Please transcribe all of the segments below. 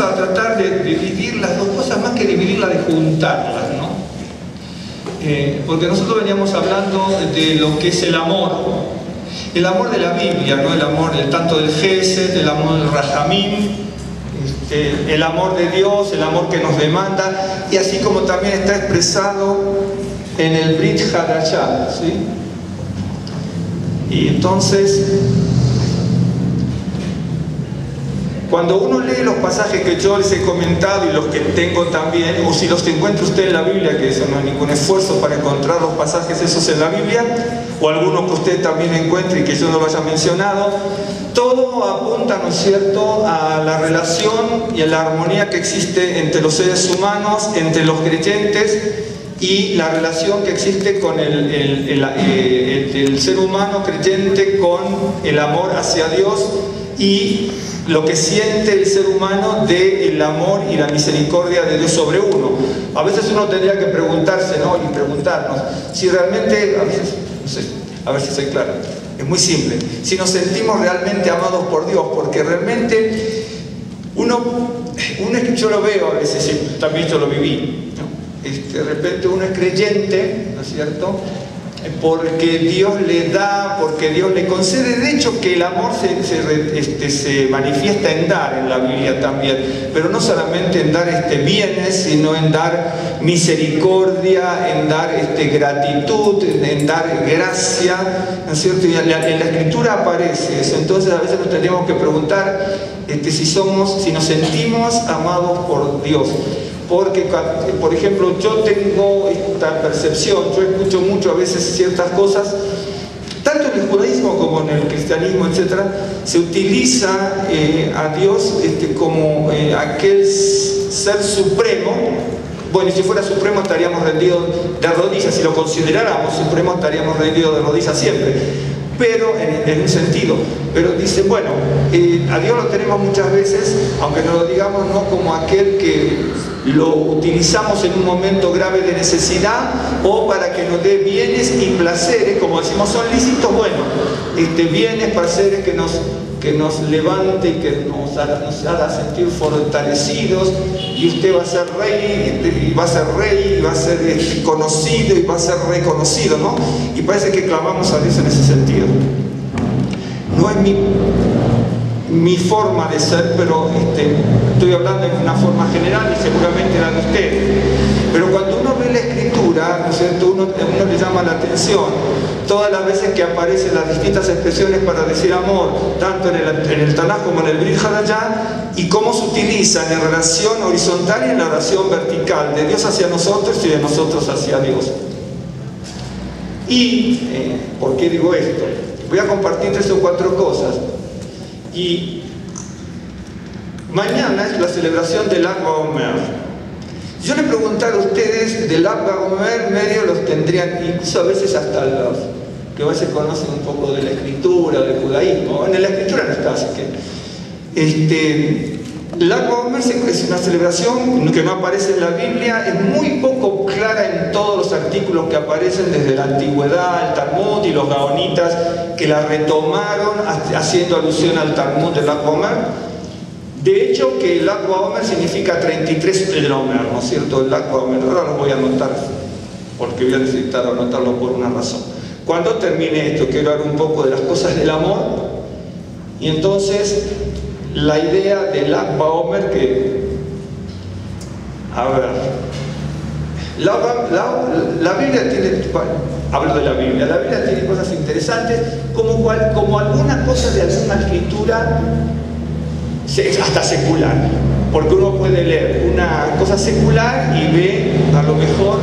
a tratar de dividir las dos cosas, más que dividirlas, de juntarlas, ¿no? Porque nosotros veníamos hablando de lo que es el amor de la Biblia, ¿no? El amor tanto del Gesed, el amor del Rahamim, el amor de Dios, el amor que nos demanda, y así como también está expresado en el Brit Hadashah, ¿sí? Y entonces, cuando uno lee los pasajes que yo les he comentado y los que tengo también, o si los encuentra usted en la Biblia, que eso no hay ningún esfuerzo para encontrar los pasajes esos en la Biblia, o algunos que usted también encuentre y que yo no lo haya mencionado, todo apunta, ¿no es cierto?, a la relación y a la armonía que existe entre los seres humanos, entre los creyentes, y la relación que existe con el ser humano creyente con el amor hacia Dios, y lo que siente el ser humano del amor y la misericordia de Dios sobre uno. A veces uno tendría que preguntarse, ¿no?, y preguntarnos si realmente, a veces, no sé, a ver si soy claro, es muy simple, si nos sentimos realmente amados por Dios, porque realmente yo lo veo a veces, también yo lo viví, ¿no? De repente uno es creyente, ¿no es cierto?, porque Dios le da, porque Dios le concede. De hecho, que el amor se manifiesta en dar en la Biblia también, pero no solamente en dar bienes, sino en dar misericordia, en dar en dar gracia, ¿no es cierto? Y en la Escritura aparece eso. Entonces a veces nos tendríamos que preguntar si nos sentimos amados por Dios. Porque, por ejemplo, yo tengo esta percepción, yo escucho mucho a veces ciertas cosas, tanto en el judaísmo como en el cristianismo, etc., se utiliza a Dios como aquel ser supremo. Bueno, y si fuera supremo estaríamos rendidos de rodillas, si lo consideráramos supremo estaríamos rendidos de rodillas siempre, pero en un sentido. Pero dice, bueno, a Dios lo tenemos muchas veces, aunque no lo digamos, no como aquel que lo utilizamos en un momento grave de necesidad o para que nos dé bienes y placeres, como decimos, son lícitos, bueno, bienes, placeres que nos levante y que nos haga sentir fortalecidos, y usted va a ser rey, y va a ser rey, y va a ser conocido, y va a ser reconocido, ¿no? Y parece que clamamos a Dios en ese sentido. No es mi forma de ser, pero estoy hablando en una forma general y seguramente la de usted. Pero cuando uno ve la Escritura, ¿no es cierto?, uno le llama la atención todas las veces que aparecen las distintas expresiones para decir amor, tanto en el Tanaj como en el Brit Hadashah, y cómo se utilizan en relación horizontal y en la oración vertical, de Dios hacia nosotros y de nosotros hacia Dios. Y, ¿por qué digo esto? Voy a compartir 3 o 4 cosas. Y mañana es la celebración del Lag BaOmer. Yo le preguntara a ustedes del Lag BaOmer, medio los tendrían, incluso a veces hasta los que a veces conocen un poco de la escritura, del judaísmo. En la escritura no está, así que Lag BaOmer es una celebración que no aparece en la Biblia, es muy poco clara en todos los artículos que aparecen desde la antigüedad, el Talmud y los gaonitas que la retomaron haciendo alusión al Talmud del Lag BaOmer. De hecho, que el Lag BaOmer significa 33 Pedromer, ¿no es cierto? El Lag BaOmer, ahora lo voy a anotar porque voy a necesitar anotarlo por una razón. Cuando termine esto, quiero hablar un poco de las cosas del amor, y entonces la idea del Lag BaOmer la Biblia tiene, hablo de la Biblia tiene cosas interesantes, como alguna cosa de alguna escritura, hasta secular, porque uno puede leer una cosa secular y ve a lo mejor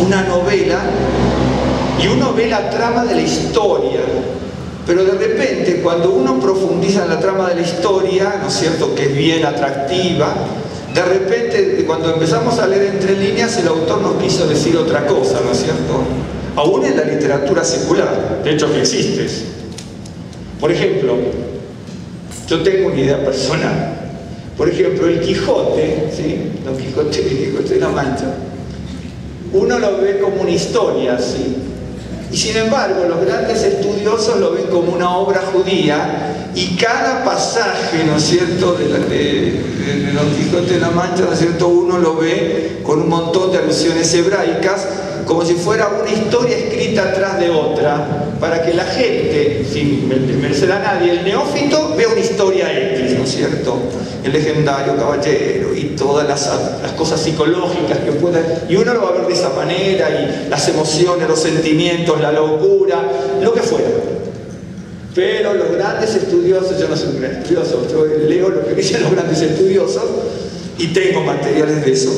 una novela y uno ve la trama de la historia, pero de repente cuando uno profundiza en la trama de la historia, ¿no es cierto?, que es bien atractiva, de repente cuando empezamos a leer entre líneas el autor nos quiso decir otra cosa, ¿no es cierto?, aún en la literatura secular, de hecho que existe. Por ejemplo, yo tengo una idea personal. Por ejemplo, el Quijote, ¿sí?, Don Quijote de la Mancha, uno lo ve como una historia, ¿sí?, Y sin embargo, los grandes estudiosos lo ven como una obra judía, y cada pasaje, ¿no es cierto?, de Don Quijote de la Mancha, ¿no es cierto?, uno lo ve con un montón de alusiones hebraicas, como si fuera una historia escrita atrás de otra, para que la gente, sin merecer a nadie, el neófito vea una historia X, ¿no es cierto?, el legendario caballero y todas las cosas psicológicas que puedan, y uno lo va a ver de esa manera, y las emociones, los sentimientos, la locura, lo que fuera. Pero los grandes estudiosos, yo no soy un gran estudioso, yo leo lo que dicen los grandes estudiosos y tengo materiales de eso,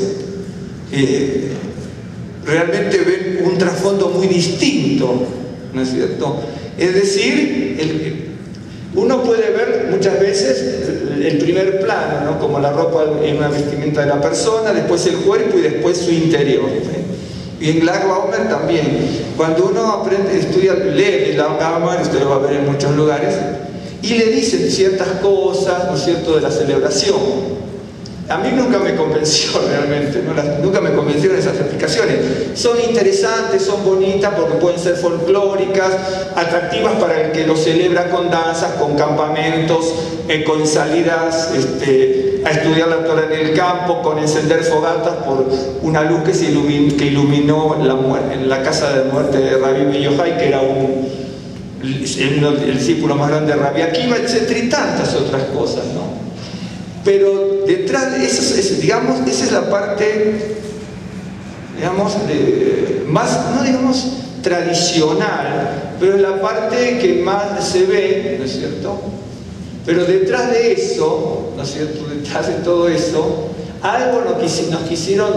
realmente ven un trasfondo muy distinto, ¿no es cierto? Es decir, uno puede ver muchas veces el primer plano, ¿no?, como la ropa en una vestimenta de la persona, después el cuerpo y después su interior, Y en Lagbaumer también, cuando uno aprende, estudia, lee Lagbaumer, usted lo va a ver en muchos lugares, y le dicen ciertas cosas, ¿no es cierto?, de la celebración. A mí nunca me convenció realmente, nunca me convencieron esas explicaciones. Son interesantes, son bonitas porque pueden ser folclóricas, atractivas para el que lo celebra con danzas, con campamentos, con salidas a estudiar la Torah en el campo, con encender fogatas por una luz que iluminó la casa de muerte de Rabbi Ben Yochai, que era el discípulo más grande de Rabbi Akiva, etc. y tantas otras cosas, ¿no? Pero detrás de eso, digamos, esa es la parte, digamos, más, no digamos tradicional, pero es la parte que más se ve, ¿no es cierto? Pero detrás de eso, ¿no es cierto?, detrás de todo eso, algo nos quisieron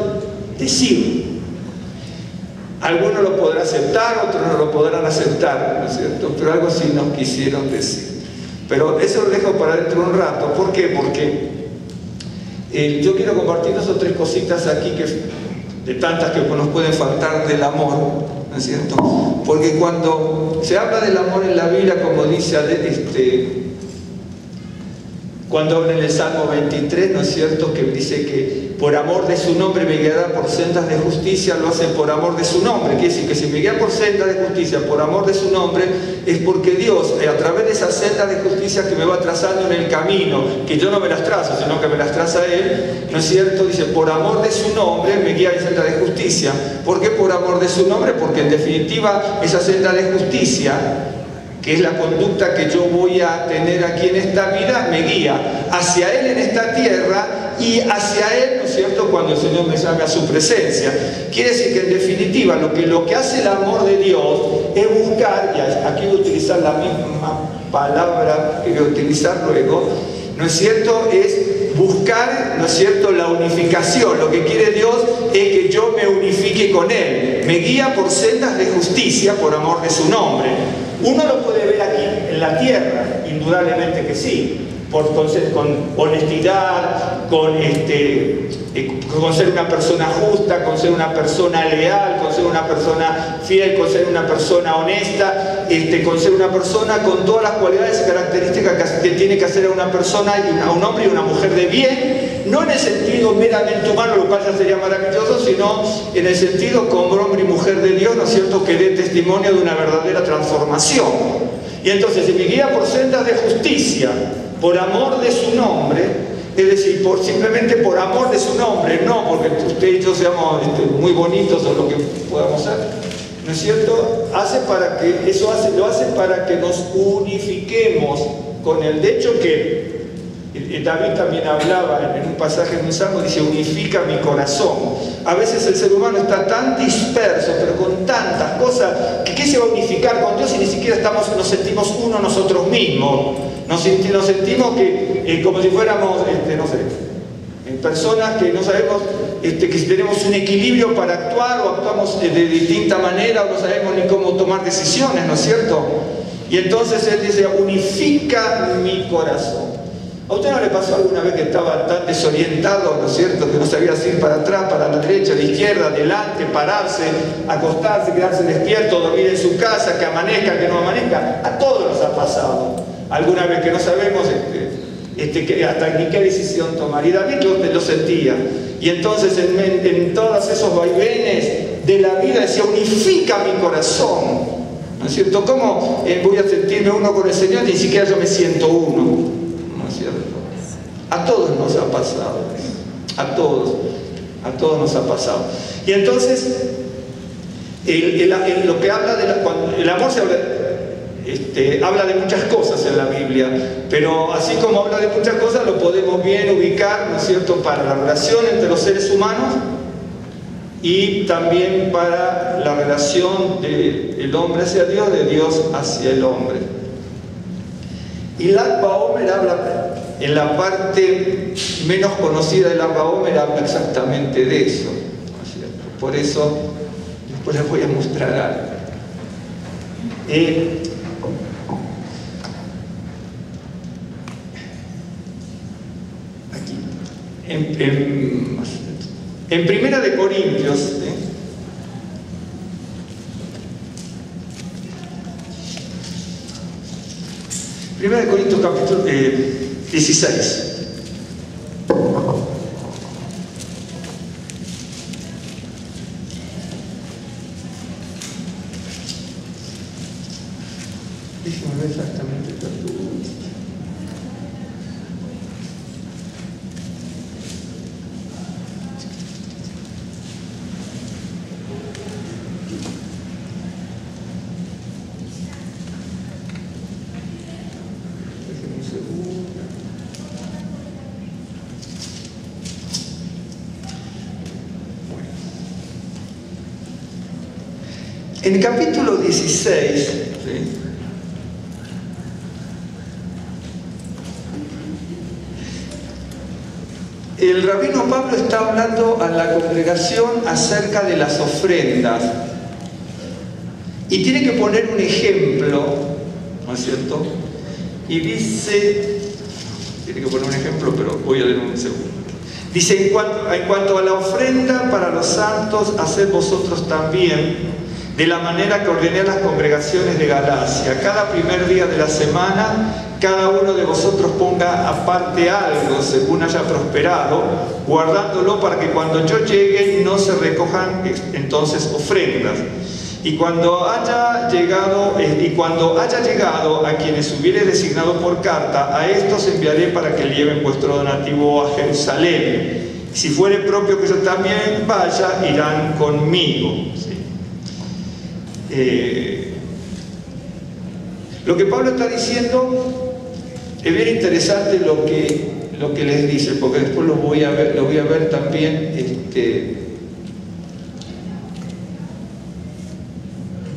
decir. Algunos lo podrán aceptar, otros no lo podrán aceptar, ¿no es cierto? Pero algo sí nos quisieron decir. Pero eso lo dejo para dentro de un rato. ¿Por qué? Porque yo quiero compartir 2 o 3 cositas aquí, de tantas que nos pueden faltar del amor, ¿no es cierto? Porque cuando se habla del amor en la Biblia, como dice cuando habla en el Salmo 23, ¿no es cierto?, que dice que por amor de su nombre me guiará por sendas de justicia, lo hace por amor de su nombre. Quiere decir que si me guía por sendas de justicia, por amor de su nombre, es porque Dios, a través de esas sendas de justicia que me va trazando en el camino, que yo no me las trazo, sino que me las traza Él, ¿no es cierto?, dice, por amor de su nombre me guía en sendas de justicia. ¿Por qué por amor de su nombre? Porque en definitiva esa senda de justicia, que es la conducta que yo voy a tener aquí en esta vida, me guía hacia Él en esta tierra y hacia Él, ¿no es cierto?, cuando el Señor me llame a su presencia. Quiere decir que en definitiva lo que hace el amor de Dios es buscar, y aquí voy a utilizar la misma palabra que voy a utilizar luego, ¿no es cierto?, es buscar, ¿no es cierto?, la unificación. Lo que quiere Dios es que yo me unifique con Él. Me guía por sendas de justicia por amor de su nombre. Uno lo puede ver aquí en la tierra, indudablemente que sí, con honestidad, con ser una persona justa, con ser una persona leal, con ser una persona fiel, con ser una persona honesta, con ser una persona con todas las cualidades y características que tiene que hacer a una persona, a un hombre y una mujer de bien, no en el sentido meramente humano, lo cual ya sería maravilloso, sino en el sentido como hombre y mujer de Dios, ¿no es cierto?, que dé testimonio de una verdadera transformación. Y entonces, si me guía por sendas de justicia, por amor de su nombre, es decir, simplemente por amor de su nombre, no porque usted y yo seamos muy bonitos o lo que podamos ser, ¿no es cierto?, lo hace para que nos unifiquemos con Él. De hecho que David también hablaba en un pasaje de un salmo, dice, unifica mi corazón. A veces el ser humano está tan disperso, pero con tantas cosas, que ¿qué se va a unificar con Dios si ni siquiera nos sentimos uno nosotros mismos? Nos sentimos que, como si fuéramos, no sé, personas que no sabemos que si tenemos un equilibrio para actuar o actuamos de distinta manera o no sabemos ni cómo tomar decisiones, ¿no es cierto? Y entonces Él dice, unifica mi corazón. ¿A usted no le pasó alguna vez que estaba tan desorientado, ¿no es cierto?, que no sabía si ir para atrás, para la derecha, a la izquierda, adelante, pararse, acostarse, quedarse despierto, dormir en su casa, que amanezca, que no amanezca? A todos nos ha pasado. Alguna vez que no sabemos hasta ni qué decisión tomar. Y David lo sentía. Y entonces en todos esos vaivenes de la vida decía, unifica mi corazón. ¿no es cierto? ¿Cómo voy a sentirme uno con el Señor y ni siquiera yo me siento uno? ¿No es cierto? A todos nos ha pasado, a todos nos ha pasado. Y entonces, lo que habla cuando el amor se habla de muchas cosas en la Biblia, pero así como habla de muchas cosas, lo podemos bien ubicar, ¿no es cierto?, para la relación entre los seres humanos y también para la relación del hombre hacia Dios, de Dios hacia el hombre. Y Lag BaOmer habla, en la parte menos conocida de Lag BaOmer, habla exactamente de eso, ¿no es cierto? Por eso, después les voy a mostrar algo. En Primera de Corintios, Primera de Corintios capítulo 16. Déjenme ver exactamente el capítulo. En el capítulo 16, ¿sí?, el rabino Pablo está hablando a la congregación acerca de las ofrendas y tiene que poner un ejemplo, ¿no es cierto? Y dice, tiene que poner un ejemplo, pero voy a leer un segundo. Dice, en cuanto a la ofrenda para los santos, haced vosotros también, de la manera que ordené a las congregaciones de Galacia. Cada primer día de la semana, cada uno de vosotros ponga aparte algo según haya prosperado, guardándolo para que cuando yo llegue no se recojan entonces ofrendas. Y cuando haya llegado a quienes hubiere designado por carta, a estos enviaré para que lleven vuestro donativo a Jerusalén. Si fuere propio que yo también vaya, irán conmigo. ¿Sí? Lo que Pablo está diciendo es bien interesante lo que les dice, porque después lo voy a ver también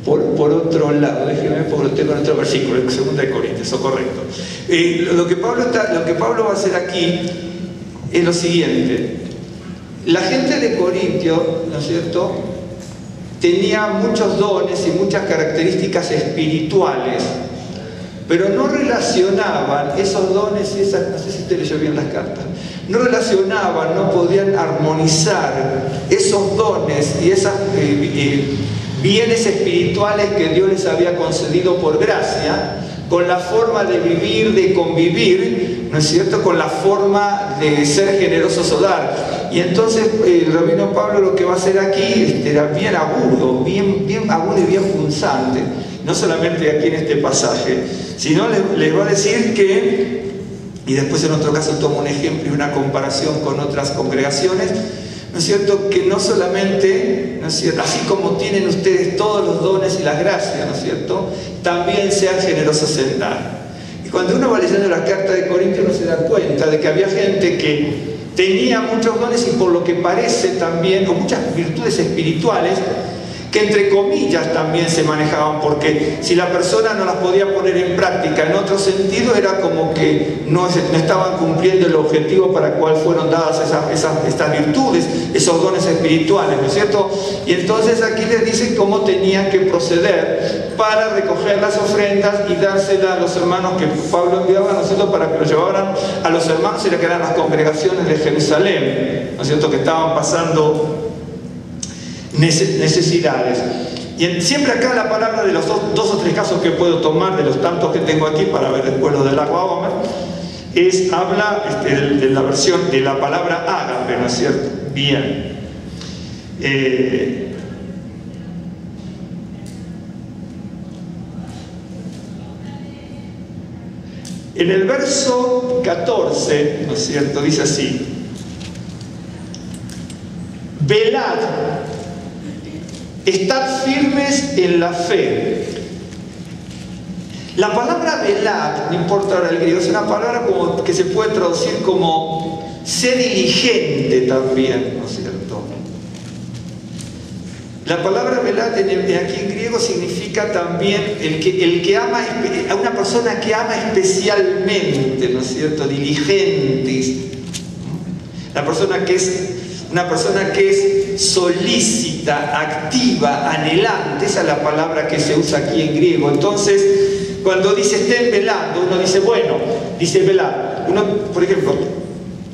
por otro lado. Déjenme, porque lo tengo en otro versículo, en 2 Corintios, eso correcto. Lo que Pablo va a hacer aquí es lo siguiente. La gente de Corintio, ¿no es cierto?, tenía muchos dones y muchas características espirituales, pero no relacionaban esos dones y esas, no sé si usted leyó bien las cartas, no relacionaban, no podían armonizar esos dones y esos bienes espirituales que Dios les había concedido por gracia, con la forma de vivir, de convivir, ¿no es cierto?, con la forma de ser generosos o dar. Y entonces el rabino Pablo lo que va a hacer aquí era bien agudo, bien agudo y bien punzante, no solamente aquí en este pasaje, sino les va a decir que, y después en otro caso toma un ejemplo y una comparación con otras congregaciones, ¿no es cierto?, que no solamente, ¿no es cierto?, así como tienen ustedes todos los dones y las gracias, ¿no es cierto?, también sean generosos en dar. Y cuando uno va leyendo la carta de Corintios, uno se da cuenta de que había gente que tenía muchos dones y por lo que parece también, o muchas virtudes espirituales, que entre comillas también se manejaban, porque si la persona no las podía poner en práctica en otro sentido, era como que no estaban cumpliendo el objetivo para el cual fueron dadas estas virtudes, esos dones espirituales, ¿no es cierto? Y entonces aquí les dicen cómo tenían que proceder para recoger las ofrendas y dárselas a los hermanos que Pablo enviaba, ¿no es cierto?, para que lo llevaran a los hermanos y que eran las congregaciones de Jerusalén, ¿no es cierto?, que estaban pasando necesidades. Y siempre acá la palabra de los dos o tres casos que puedo tomar, de los tantos que tengo aquí para ver después los de Lag BaOmer, habla de la versión de la palabra ágape, ¿no es cierto? Bien. En el verso 14, ¿no es cierto?, dice así: velad, estad firmes en la fe. La palabra velad, no importa ahora el griego, es una palabra como que se puede traducir como sé diligente también, ¿no es cierto? La palabra velad aquí en griego significa también el que ama, a una persona que ama especialmente, ¿no es cierto? Diligentes. Una persona que es solícita, activa, anhelante. Esa es la palabra que se usa aquí en griego. Entonces, cuando dice estén velando, uno dice, bueno, dice velar. Uno, por ejemplo,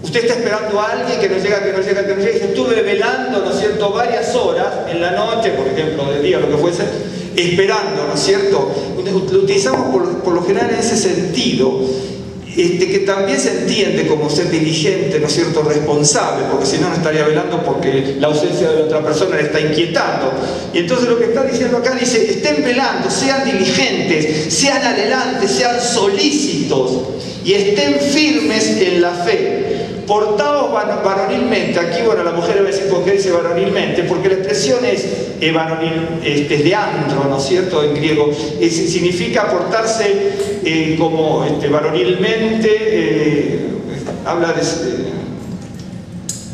usted está esperando a alguien que no llega, y dice, estuve velando, ¿no es cierto?, varias horas en la noche, por ejemplo, de día, lo que fuese, esperando, ¿no es cierto? Lo utilizamos por lo general en ese sentido, que también se entiende como ser diligente, ¿no es cierto?, responsable, porque si no, no estaría velando porque la ausencia de la otra persona le está inquietando. Y entonces lo que está diciendo acá dice, estén velando, sean diligentes, sean anhelantes, sean solícitos y estén firmes en la fe. Portaos varonilmente. Aquí, bueno, la mujer va a decir por qué dice varonilmente, porque la expresión es de andro, ¿no es cierto?, en griego. Significa portarse como varonilmente, habla de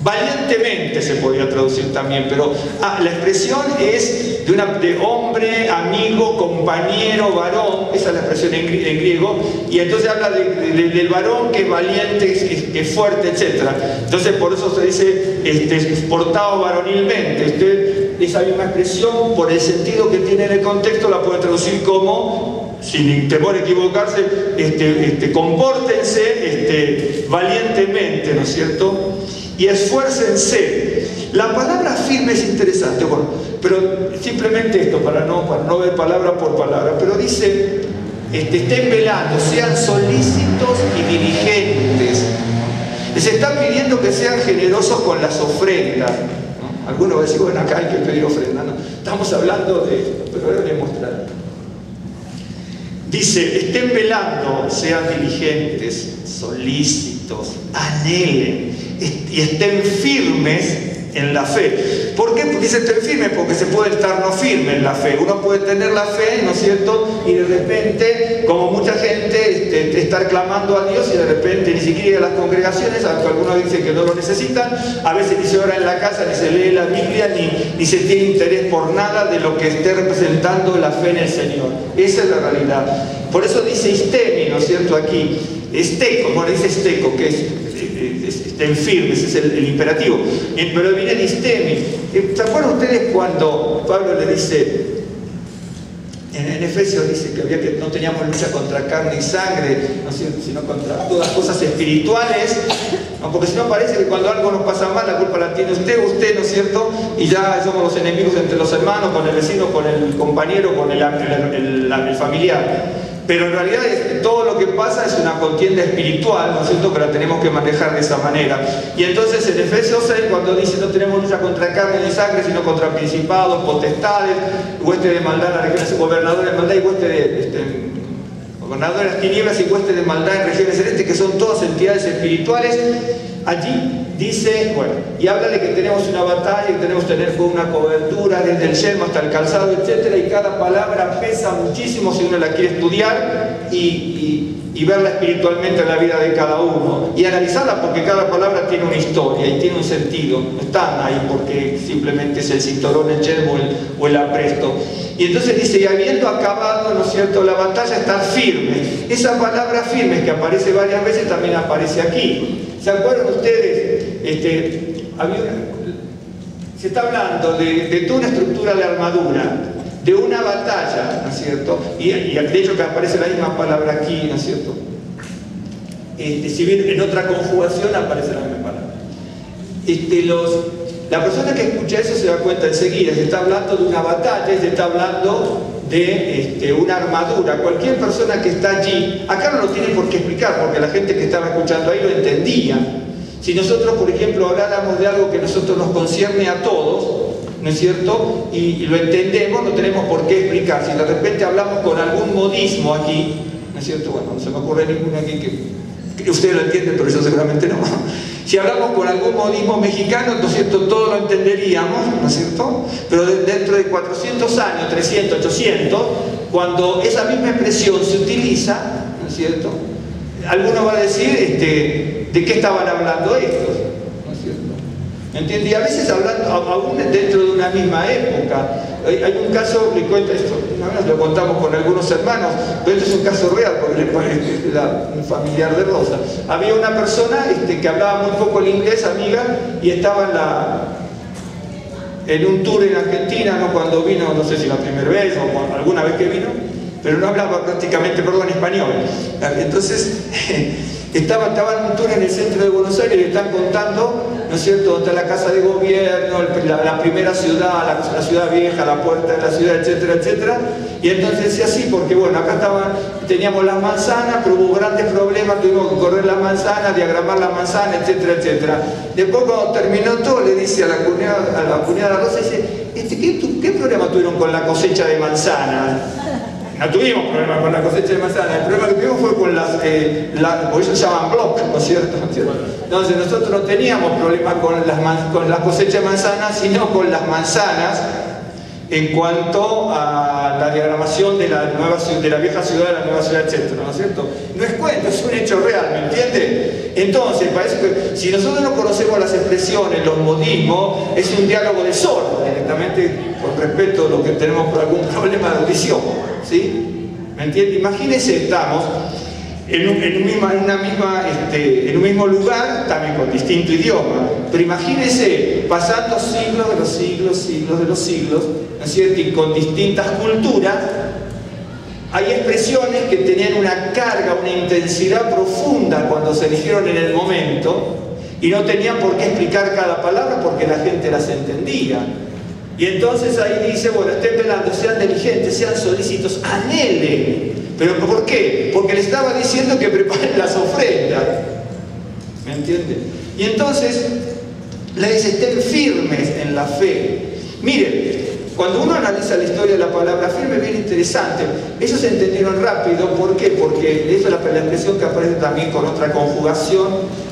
valientemente, se podría traducir también, pero la expresión es de hombre, amigo, compañero, varón. Esa es la expresión en griego, y entonces habla del varón que es valiente, que es fuerte, etc. Entonces por eso se dice portado varonilmente. Esa misma expresión, por el sentido que tiene en el contexto, la puede traducir como, sin temor a equivocarse, compórtense valientemente, ¿no es cierto?, y esfuércense. La palabra firme es interesante, bueno, pero simplemente esto, para no ver palabra por palabra, pero dice, estén velando, sean solícitos y diligentes. Les está pidiendo que sean generosos con las ofrendas, ¿no? Algunos van a decir, bueno, acá hay que pedir ofrenda, ¿no? Estamos hablando de esto, pero ahora voy a mostrar. Dice, estén velando, sean diligentes, solícitos, anhelen y estén firmes en la fe. ¿Por qué dice estén firmes? Porque se puede estar no firme en la fe. Uno puede tener la fe, ¿no es cierto?, y de repente, como mucha gente, estar clamando a Dios y de repente ni siquiera ir a las congregaciones, aunque algunos dicen que no lo necesitan, a veces ni se ora en la casa, ni se lee la Biblia, ni se tiene interés por nada de lo que esté representando la fe en el Señor. Esa es la realidad. Por eso dice istemi, ¿no es cierto?, aquí. Esteco, bueno, dice esteco, que estén firmes, es el imperativo, pero viene de istemi. ¿Se acuerdan ustedes cuando Pablo le dice, en Efesios dice que no teníamos lucha contra carne y sangre, ¿no es cierto?, sino contra todas cosas espirituales, ¿no? Porque si no parece que cuando algo nos pasa mal, la culpa la tiene usted, ¿no es cierto?, y ya somos los enemigos entre los hermanos, con el vecino, con el compañero, con el familiar. Pero en realidad todo lo que pasa es una contienda espiritual, ¿no es cierto?, que la tenemos que manejar de esa manera. Y entonces en Efesios 6, cuando dice no tenemos lucha contra carne ni sangre, sino contra principados, potestades, huestes de maldad, gobernadores de maldad y gobernadores de las tinieblas y huestes de maldad en regiones celestes, que son todas entidades espirituales. Allí dice, bueno, y habla de que tenemos una batalla y tenemos que tener una cobertura desde el yelmo hasta el calzado, etc. Y cada palabra pesa muchísimo si uno la quiere estudiar y verla espiritualmente en la vida de cada uno y analizarla, porque cada palabra tiene una historia y tiene un sentido. No están ahí porque simplemente es el cinturón, el yelmo o el apresto. Y entonces dice, y habiendo acabado, ¿no es cierto?, la batalla, estar firme. Esa palabra firme, que aparece varias veces, también aparece aquí. ¿Se acuerdan ustedes? Se está hablando de toda una estructura de armadura, de una batalla, ¿no es cierto? Y de hecho que aparece la misma palabra aquí, ¿no es cierto? Si bien en otra conjugación aparece la misma palabra. La persona que escucha eso se da cuenta enseguida, se está hablando de una batalla, se está hablando de una armadura. Cualquier persona que está allí, acá no lo tiene por qué explicar, porque la gente que estaba escuchando ahí lo entendía. Si nosotros, por ejemplo, habláramos de algo que a nosotros nos concierne a todos, ¿no es cierto?, y lo entendemos, no tenemos por qué explicar. Si de repente hablamos con algún modismo aquí, ¿no es cierto? Bueno, no se me ocurre ninguno aquí que ustedes lo entienden, pero yo seguramente no. Si hablamos con algún modismo mexicano, ¿no es cierto?, todo lo entenderíamos, ¿no es cierto? Pero dentro de 400 años, 300, 800, cuando esa misma expresión se utiliza, ¿no es cierto?, alguno va a decir, ¿de qué estaban hablando estos? ¿No es cierto? ¿Me entiende? Y a veces hablando, aún dentro de una misma época, hay un caso, le cuento esto, una vez lo contamos con algunos hermanos, pero esto es un caso real, porque era un familiar de Rosa. Había una persona que hablaba muy poco el inglés, amiga, y estaba en un tour en Argentina, ¿no?, cuando vino, no sé si la primera vez o alguna vez que vino, pero no hablaba prácticamente, perdón, español. Entonces, estaba en un tour en el centro de Buenos Aires y le están contando, ¿no es cierto?, dónde está la casa de gobierno, la primera ciudad, la ciudad vieja, la puerta de la ciudad, etcétera, etcétera. Y entonces decía así, porque bueno, acá teníamos las manzanas, pero hubo grandes problemas, tuvimos que correr las manzanas, diagramar las manzanas, etcétera, etcétera. Después, cuando terminó todo, le dice a la cuñada Rosa, dice, ¿qué problema tuvieron con la cosecha de manzanas? No tuvimos problemas con la cosecha de manzanas, el problema que tuvimos fue con por eso se llaman block, ¿no es cierto? Entonces nosotros no teníamos problemas con la cosecha de manzanas, sino con las manzanas en cuanto a la diagramación de la vieja ciudad, de la nueva ciudad, etcétera, ¿no es cierto? No es cuento, es un hecho real, ¿me entiende? Entonces, parece que si nosotros no conocemos las expresiones, los modismos, es un diálogo de sordos, directamente con respecto a lo que tenemos por algún problema de audición, ¿sí? ¿Me entiende? Imagínense, estamos en un mismo lugar, también con distinto idioma, pero imagínense, pasando siglos de los siglos, siglos de los siglos, ¿no es cierto?, y con distintas culturas, hay expresiones que tenían una carga, una intensidad profunda cuando se eligieron en el momento, y no tenían por qué explicar cada palabra porque la gente las entendía. Y entonces ahí dice, bueno, estén velando, sean diligentes, sean solícitos, anhelen. ¿Pero por qué? Porque le estaba diciendo que preparen las ofrendas. ¿Me entienden? Y entonces le dice, estén firmes en la fe. Miren, cuando uno analiza la historia de la palabra firme, es bien interesante. Ellos entendieron rápido, ¿por qué? Porque esa es la expresión que aparece también con otra conjugación,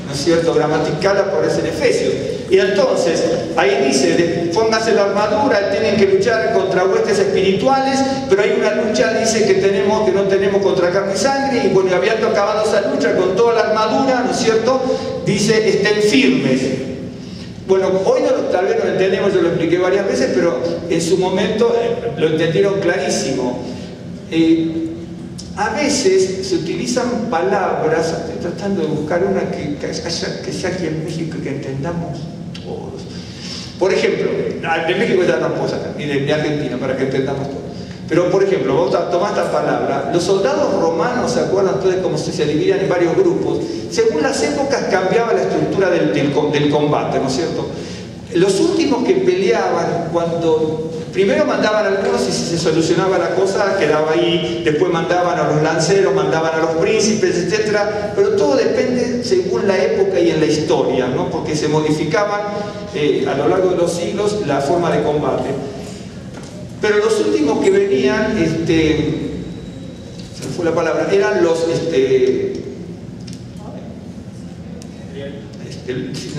¿no es cierto?, gramatical, aparece en Efesios. Y entonces, ahí dice, pónganse la armadura, tienen que luchar contra huestes espirituales, pero hay una lucha, dice, que no tenemos contra carne y sangre, y bueno, habiendo acabado esa lucha con toda la armadura, ¿no es cierto?, dice, estén firmes. Bueno, hoy tal vez no lo entendemos, yo lo expliqué varias veces, pero en su momento lo entendieron clarísimo. A veces se utilizan palabras, estoy tratando de buscar una que sea aquí en México y que entendamos todos. Por ejemplo, de México está tramposa, y de Argentina, para que entendamos todos. Pero, por ejemplo, vamos a tomar esta palabra. Los soldados romanos, ¿se acuerdan ustedes cómo se dividían en varios grupos? Según las épocas cambiaba la estructura del combate, ¿no es cierto? Los últimos que peleaban, cuando primero mandaban a algunos y si se solucionaba la cosa quedaba ahí, después mandaban a los lanceros, mandaban a los príncipes, etc. Pero todo depende según la época y en la historia, ¿no? Porque se modificaban a lo largo de los siglos la forma de combate. Pero los últimos que venían, se me fue la palabra, eran los,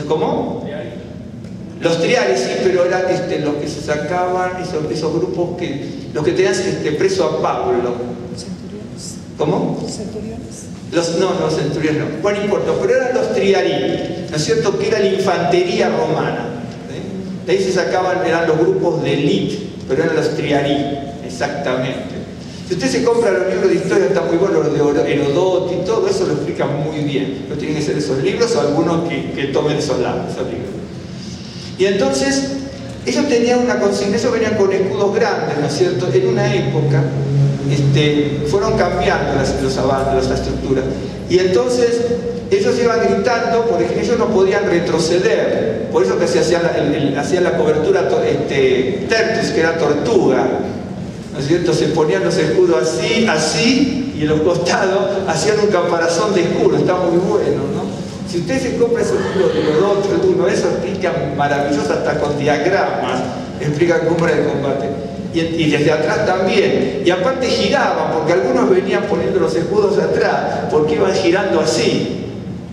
¿cómo? Los triares, sí, pero eran los que se sacaban, esos grupos los que tenían preso a Pablo. ¿Centuriones? ¿Cómo? ¿Centuriones? Los centuriones no. Bueno, no importa, pero eran los triarii, ¿no es cierto?, que era la infantería romana. ¿Sí? De ahí se sacaban, eran los grupos de élite, pero eran los triarii, exactamente. Si usted se compra los libros de historia, está muy bueno, los de Herodoto y todo eso lo explica muy bien. No tienen que ser esos libros o algunos que tomen esos libros. Y entonces, ellos tenían una consigna, ellos venían con escudos grandes, ¿no es cierto? En una época fueron cambiando los avances, las estructuras. Y entonces, ellos iban gritando, porque ellos no podían retroceder. Por eso que se hacía la cobertura tertus, que era tortuga, ¿no es cierto? Se ponían los escudos así, y en los costados hacían un caparazón de escudo, está muy bueno, ¿no? Si usted se compra esos libros de Herodoto, eso explica maravilloso hasta con diagramas, explica cómo era el combate. Y desde atrás también. Y aparte giraban, porque algunos venían poniendo los escudos atrás, porque iban girando así.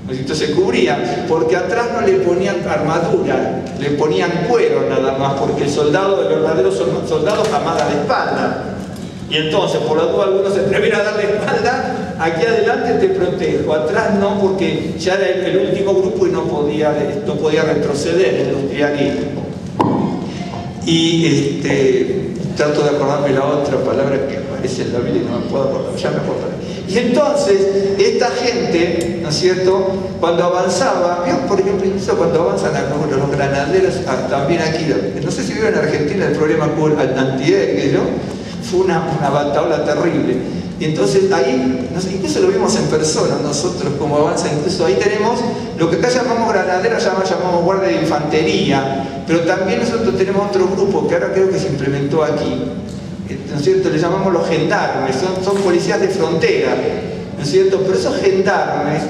Entonces se cubrían, porque atrás no le ponían armadura, le ponían cuero nada más, porque el soldado, el verdadero soldado jamás da la espalda. Y entonces, por la duda, algunos se atreven a dar la espalda, aquí adelante te protejo, atrás no, porque ya era el último grupo y no podía retroceder el industrialismo. Y trato de acordarme la otra palabra que aparece en la Biblia y no me puedo acordar, ya me acordaré. Y entonces, esta gente, ¿no es cierto?, cuando avanzaba, ¿vio? Por ejemplo, incluso cuando avanzan los granaderos, también aquí, no sé si vieron en Argentina el problema con Antier, ¿no? Fue una bataola terrible. Y entonces ahí, incluso lo vimos en persona nosotros, como avanza, incluso ahí tenemos lo que acá llamamos granaderos, llamamos guardia de infantería, pero también nosotros tenemos otro grupo que ahora creo que se implementó aquí, ¿no es cierto? Le llamamos los gendarmes, son policías de frontera, ¿no es cierto? Pero esos gendarmes,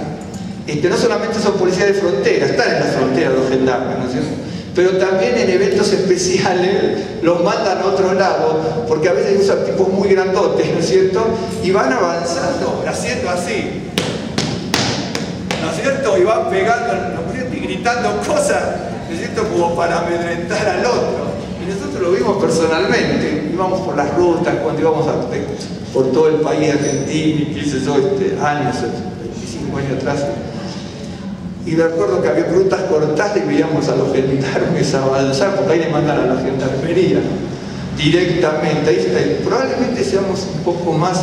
no solamente son policías de frontera, están en la frontera los gendarmes, ¿no es cierto?, pero también en eventos especiales los mandan a otro lado, porque a veces usan tipos muy grandotes, ¿no es cierto?, y van avanzando, haciendo así, ¿no es cierto?, y van pegando, ¿no es cierto?, y gritando cosas, ¿no es cierto?, como para amedrentar al otro. Y nosotros lo vimos personalmente, íbamos por las rutas, cuando íbamos por todo el país argentino, qué sé yo, años, 25 años atrás. Y me acuerdo que había rutas cortadas y veíamos a los gendarmes avanzar, porque ahí le mandan a la gendarmería directamente. Ahí probablemente seamos un poco más,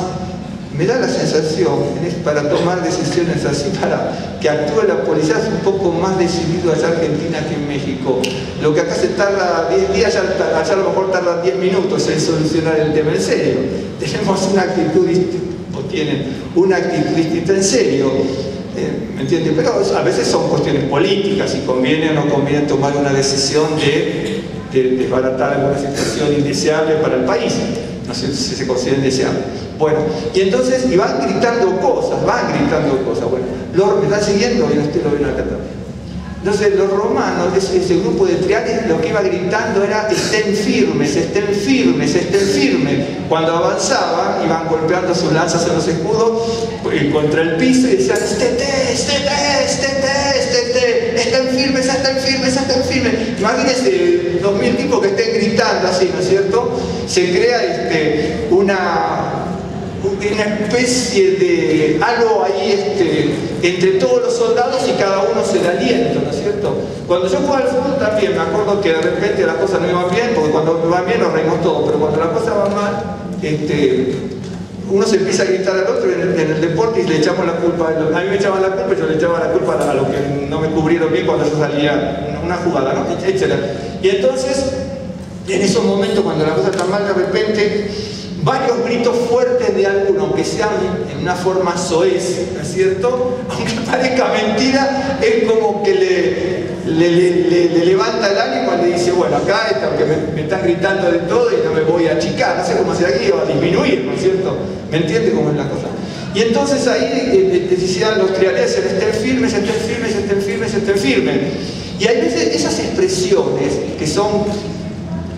me da la sensación, para tomar decisiones así, para que actúe la policía, es un poco más decidido allá en Argentina que en México. Lo que acá se tarda 10 días, allá a lo mejor tarda 10 minutos en solucionar el tema en serio. Tenemos una actitud distinta, o tienen una actitud distinta en serio. ¿Me entiende? Pero a veces son cuestiones políticas, si conviene o no conviene tomar una decisión de desbaratar alguna situación indeseable para el país, no sé si se considera indeseable. Bueno, y entonces, y van gritando cosas, bueno, ¿me están siguiendo? Y usted lo ven acá también. Entonces los romanos, ese grupo de triares, lo que iba gritando era estén firmes, estén firmes, estén firmes. Cuando avanzaban, iban golpeando sus lanzas en los escudos contra el piso y decían estén firmes, estén firmes, estén firmes. Imagínense 2000 tipos que estén gritando así, ¿no es cierto? Se crea una especie de algo ahí entre todos los soldados y cada uno se da aliento, ¿no es cierto? Cuando yo jugaba al fútbol también me acuerdo que de repente las cosas no iban bien, porque cuando van bien nos reímos todos, pero cuando las cosas van mal, uno se empieza a gritar al otro en el deporte y le echamos la culpa, a mí me echaban la culpa y yo le echaba la culpa a los que no me cubrieron bien cuando yo salía una jugada, ¿no? Etcétera. Y entonces, en esos momentos cuando la cosa está mal, de repente varios gritos fuertes de alguno, aunque sean en una forma soez, ¿no es cierto? Aunque parezca mentira, es como que le levanta el ánimo y le dice, bueno, acá aunque me están gritando de todo y no me voy a achicar, no sé cómo hacer aquí, o a disminuir, ¿no es cierto? ¿Me entiende cómo es la cosa? Y entonces ahí decían los trialeses, estén firmes, estén firmes, estén firmes, estén firmes. Y hay veces esas expresiones que son,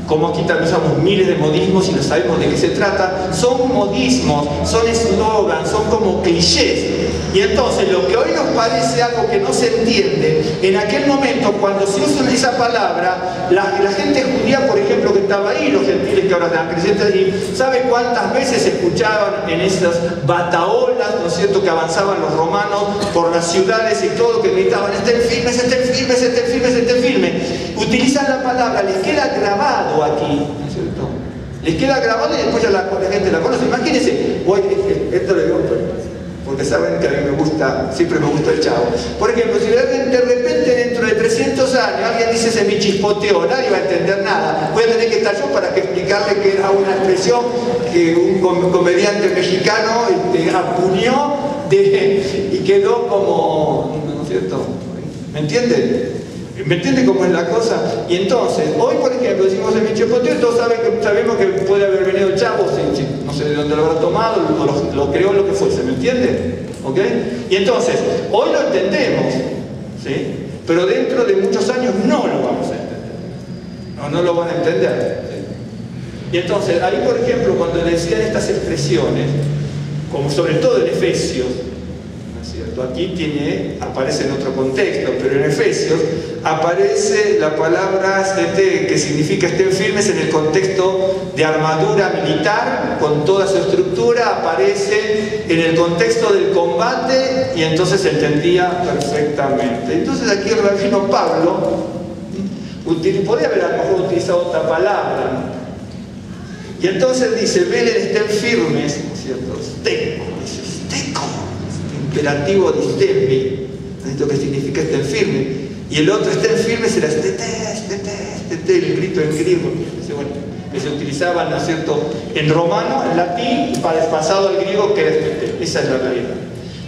como aquí también usamos miles de modismos y no sabemos de qué se trata, son modismos, son eslogans, son como clichés. Y entonces lo que hoy nos parece algo que no se entiende, en aquel momento cuando se usa esa palabra, la gente judía, por ejemplo, que estaba ahí, los gentiles que ahora están crecientes allí, ¿sabe cuántas veces escuchaban en esas bataolas, ¿no es cierto?, que avanzaban los romanos por las ciudades y todo, que gritaban, estén firmes, estén firmes, estén firmes, estén firmes? Utilizan la palabra, les queda grabado aquí, ¿no es cierto? Les queda grabado y después ya la gente la conoce. Imagínense, esto lo digo porque saben que a mí me gusta, siempre me gusta el Chavo. Por ejemplo, si de repente dentro de 300 años alguien dice se me chispoteó, nadie va a entender nada. Voy a tener que estar yo para explicarle que era una expresión que un comediante mexicano acuñó y quedó como, ¿no es cierto? ¿Me entienden? ¿Me entiende cómo es la cosa? Y entonces, hoy por ejemplo decimos el chispoteó, todos sabemos que puede haber venido el Chavo, no sé de dónde lo habrá tomado, lo creó, lo que fuese, ¿me entiende? ¿Ok? Y entonces, hoy lo entendemos, ¿sí? Pero dentro de muchos años no lo vamos a entender. o no lo van a entender. Y entonces, ahí por ejemplo, cuando decían estas expresiones, como sobre todo en Efesios, ¿no es cierto? Aquí aparece en otro contexto, pero en Efesios aparece la palabra stete, que significa estén firmes en el contexto de armadura militar, con toda su estructura, aparece en el contexto del combate, y entonces se entendía perfectamente. Entonces aquí el rabino Pablo podría haber a lo mejor utilizado otra palabra, ¿no? Y entonces dice, velen, estén firmes, ¿no es cierto? Steco, dice, steco, imperativo de stemi, esto que significa estén firmes. Y el otro, estén firmes, era stete, el grito en griego, que se utilizaba, ¿no es cierto?, en romano, en latín, y pasado al griego, que era stete. Esa es la realidad.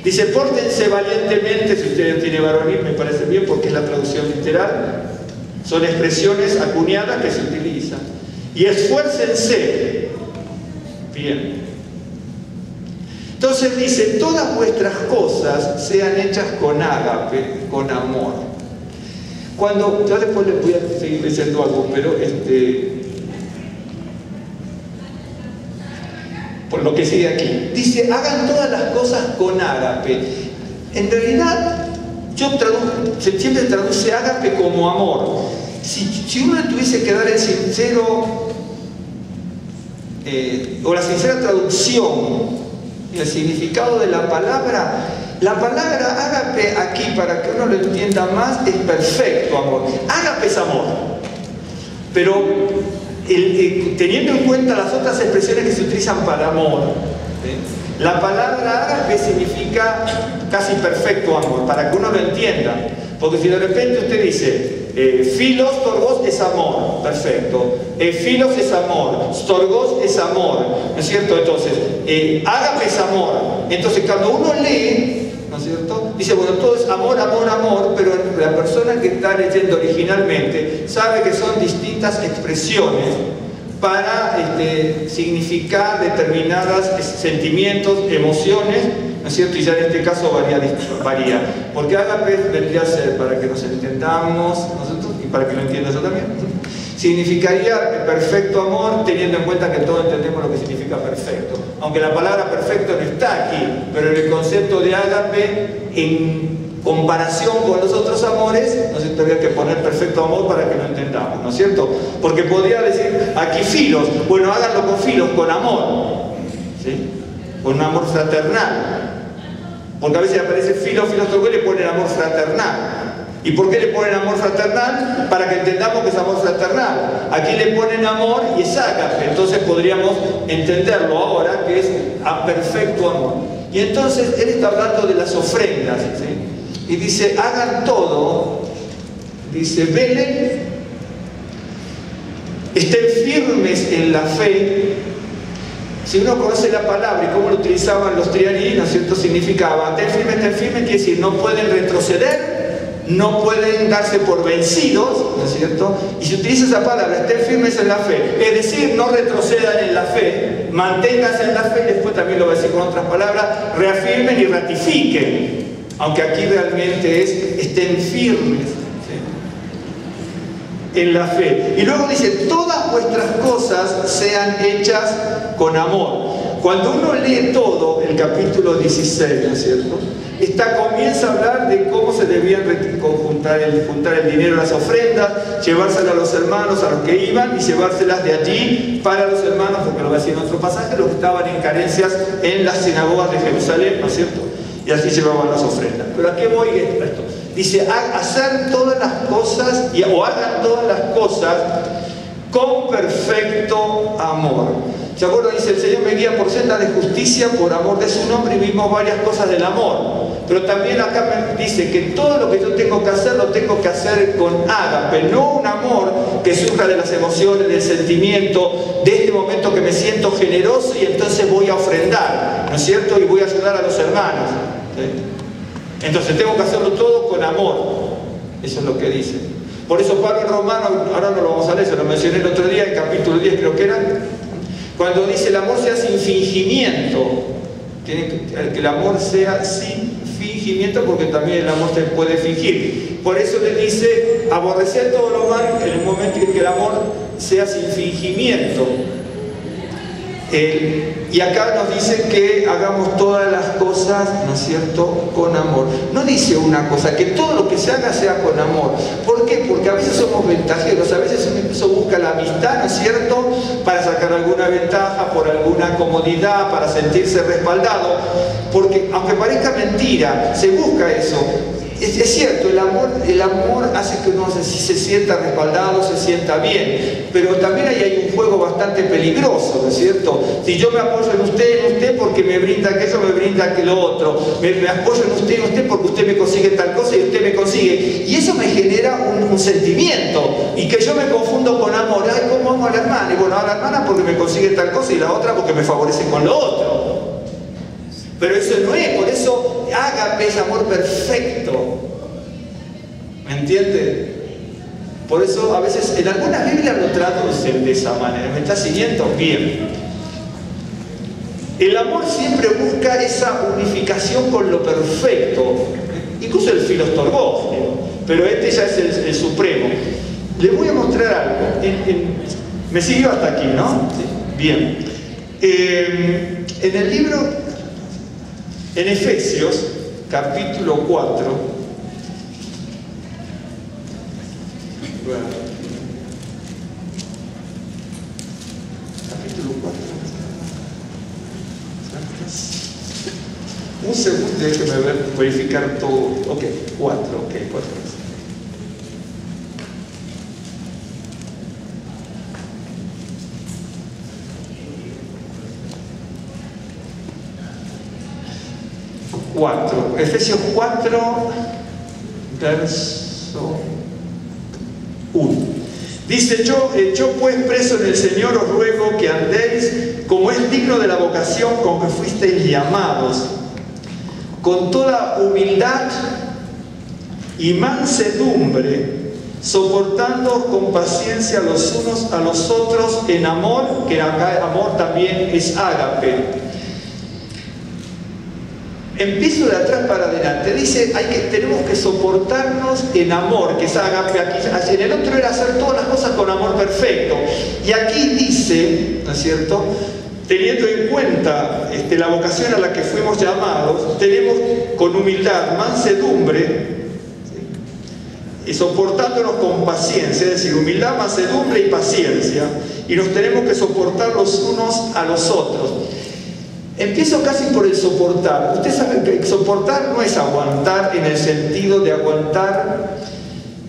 Dice, pórtense valientemente, si ustedes tienen varonil, me parece bien, porque es la traducción literal. Son expresiones acuñadas que se utilizan. Y esfuércense. Bien. Entonces dice, todas vuestras cosas sean hechas con ágape, con amor. Cuando, yo después les voy a seguir diciendo algo, pero por lo que sigue aquí, dice, hagan todas las cosas con ágape. En realidad, siempre traduce ágape como amor. Si uno tuviese que dar el sincero o la sincera traducción y el significado de la palabra ágape aquí, para que uno lo entienda más, es perfecto amor. Ágape es amor, pero teniendo en cuenta las otras expresiones que se utilizan para amor, la palabra ágape significa casi perfecto amor, para que uno lo entienda. Porque si de repente usted dice filos, storgos es amor, perfecto, filos es amor, storgos es amor, ¿no es cierto? Entonces, ágape es amor. Entonces cuando uno lee, ¿no es cierto?, dice, bueno, todo es amor, amor, amor, pero la persona que está leyendo originalmente sabe que son distintas expresiones para significar determinados sentimientos, emociones, ¿no es cierto? Y ya en este caso varía. Porque ágape vendría a ser, para que nos entendamos nosotros y para que lo entienda yo también, significaría perfecto amor, teniendo en cuenta que todos entendemos lo que significa perfecto. Aunque la palabra perfecto no está aquí, pero en el concepto de ágape, en comparación con los otros amores, ¿no es cierto?, había que poner perfecto amor para que lo entendamos, ¿no es cierto? Porque podría decir aquí filos, bueno, háganlo con filos, con amor, ¿sí?, con un amor fraternal. Porque a veces aparece filos, y le ponen amor fraternal. ¿Y por qué le ponen amor fraternal? Para que entendamos que es amor fraternal. Aquí le ponen amor y es ágape. Entonces podríamos entenderlo ahora que es a perfecto amor. Y entonces él está hablando de las ofrendas, ¿sí? Y dice, hagan todo. Dice, velen, estén firmes en la fe. Si uno conoce la palabra y cómo lo utilizaban los trianí, ¿no es cierto?, significaba, estén firmes, quiere decir, no pueden retroceder, no pueden darse por vencidos, ¿no es cierto? Y se utiliza esa palabra, estén firmes en la fe, es decir, no retrocedan en la fe, manténganse en la fe, y después también lo va a decir con otras palabras, reafirmen y ratifiquen, aunque aquí realmente es, estén firmes, ¿sí?, en la fe. Y luego dice, todas vuestras cosas sean hechas con amor. Cuando uno lee todo el capítulo 16, ¿no es cierto?, comienza a hablar de cómo se debían juntar el dinero, las ofrendas, llevárselo a los hermanos, a los que iban, y llevárselas de allí para los hermanos, porque lo va a decir en otro pasaje, los que estaban en carencias en las sinagogas de Jerusalén, ¿no es cierto?, y así llevaban las ofrendas. Pero ¿a qué voy esto? Dice, hacer todas las cosas, o hagan todas las cosas con perfecto amor. ¿Se acuerdan? Dice, el Señor me guía por senda de justicia por amor de su nombre, y vimos varias cosas del amor. Pero también acá me dice que todo lo que yo tengo que hacer, lo tengo que hacer con ágape, no un amor que surja de las emociones, del sentimiento, de este momento que me siento generoso y entonces voy a ofrendar, ¿no es cierto?, y voy a ayudar a los hermanos, ¿sí? Entonces tengo que hacerlo todo con amor. Eso es lo que dice. Por eso Pablo en Romano, ahora no lo vamos a leer, se lo mencioné el otro día, en capítulo 10 creo que era, cuando dice el amor sea sin fingimiento, que el amor sea sin fingimiento. fingimiento, porque también el amor se puede fingir. Por eso le dice, aborrecer todo lo malo en el momento en que el amor sea sin fingimiento. Y acá nos dice que hagamos todas las cosas, ¿no es cierto?, con amor. No dice una cosa, que todo lo que se haga sea con amor. ¿Por qué? Porque a veces somos ventajeros, a veces uno incluso busca la amistad, ¿no es cierto?, para sacar alguna ventaja, por alguna comodidad, para sentirse respaldado. Porque, aunque parezca mentira, se busca eso. Es cierto, el amor hace que uno se sienta respaldado, se sienta bien, pero también ahí hay un juego bastante peligroso, ¿no es cierto? Si yo me apoyo en usted porque me brinda aquello, me brinda aquello otro, me apoyo en usted porque usted me consigue tal cosa y usted me consigue, y eso me genera un sentimiento, y que yo me confundo con amor. Ay, ¿cómo amo a la hermana? Y bueno, a la hermana porque me consigue tal cosa y la otra porque me favorece con lo otro. Pero eso no es, por eso ágape es amor perfecto. ¿Me entiende? Por eso a veces en algunas Biblias lo traducen de esa manera. ¿Me está siguiendo? Bien. El amor siempre busca esa unificación con lo perfecto. Incluso el filostorgó, pero este ya es el supremo. Le voy a mostrar algo. Me siguió hasta aquí, ¿no? Bien. En el libro... En Efesios, capítulo 4, capítulo 4, un segundo, déjeme verificar todo. Ok, 4, ok, 4. Efesios 4, verso 1. Dice, yo pues preso en el Señor os ruego que andéis como es digno de la vocación con que fuisteis llamados, con toda humildad y mansedumbre, soportándoos con paciencia los unos a los otros en amor, que acá amor también es ágape. Empiezo de atrás para adelante. Dice, tenemos que soportarnos en amor, que es ágape. Aquí, en el otro era hacer todas las cosas con amor perfecto. Y aquí dice, ¿no es cierto?, teniendo en cuenta la vocación a la que fuimos llamados, tenemos con humildad, mansedumbre, ¿sí?, y soportándonos con paciencia, es decir, humildad, mansedumbre y paciencia. Y nos tenemos que soportar los unos a los otros. Empiezo casi por el soportar. Ustedes saben que soportar no es aguantar en el sentido de aguantar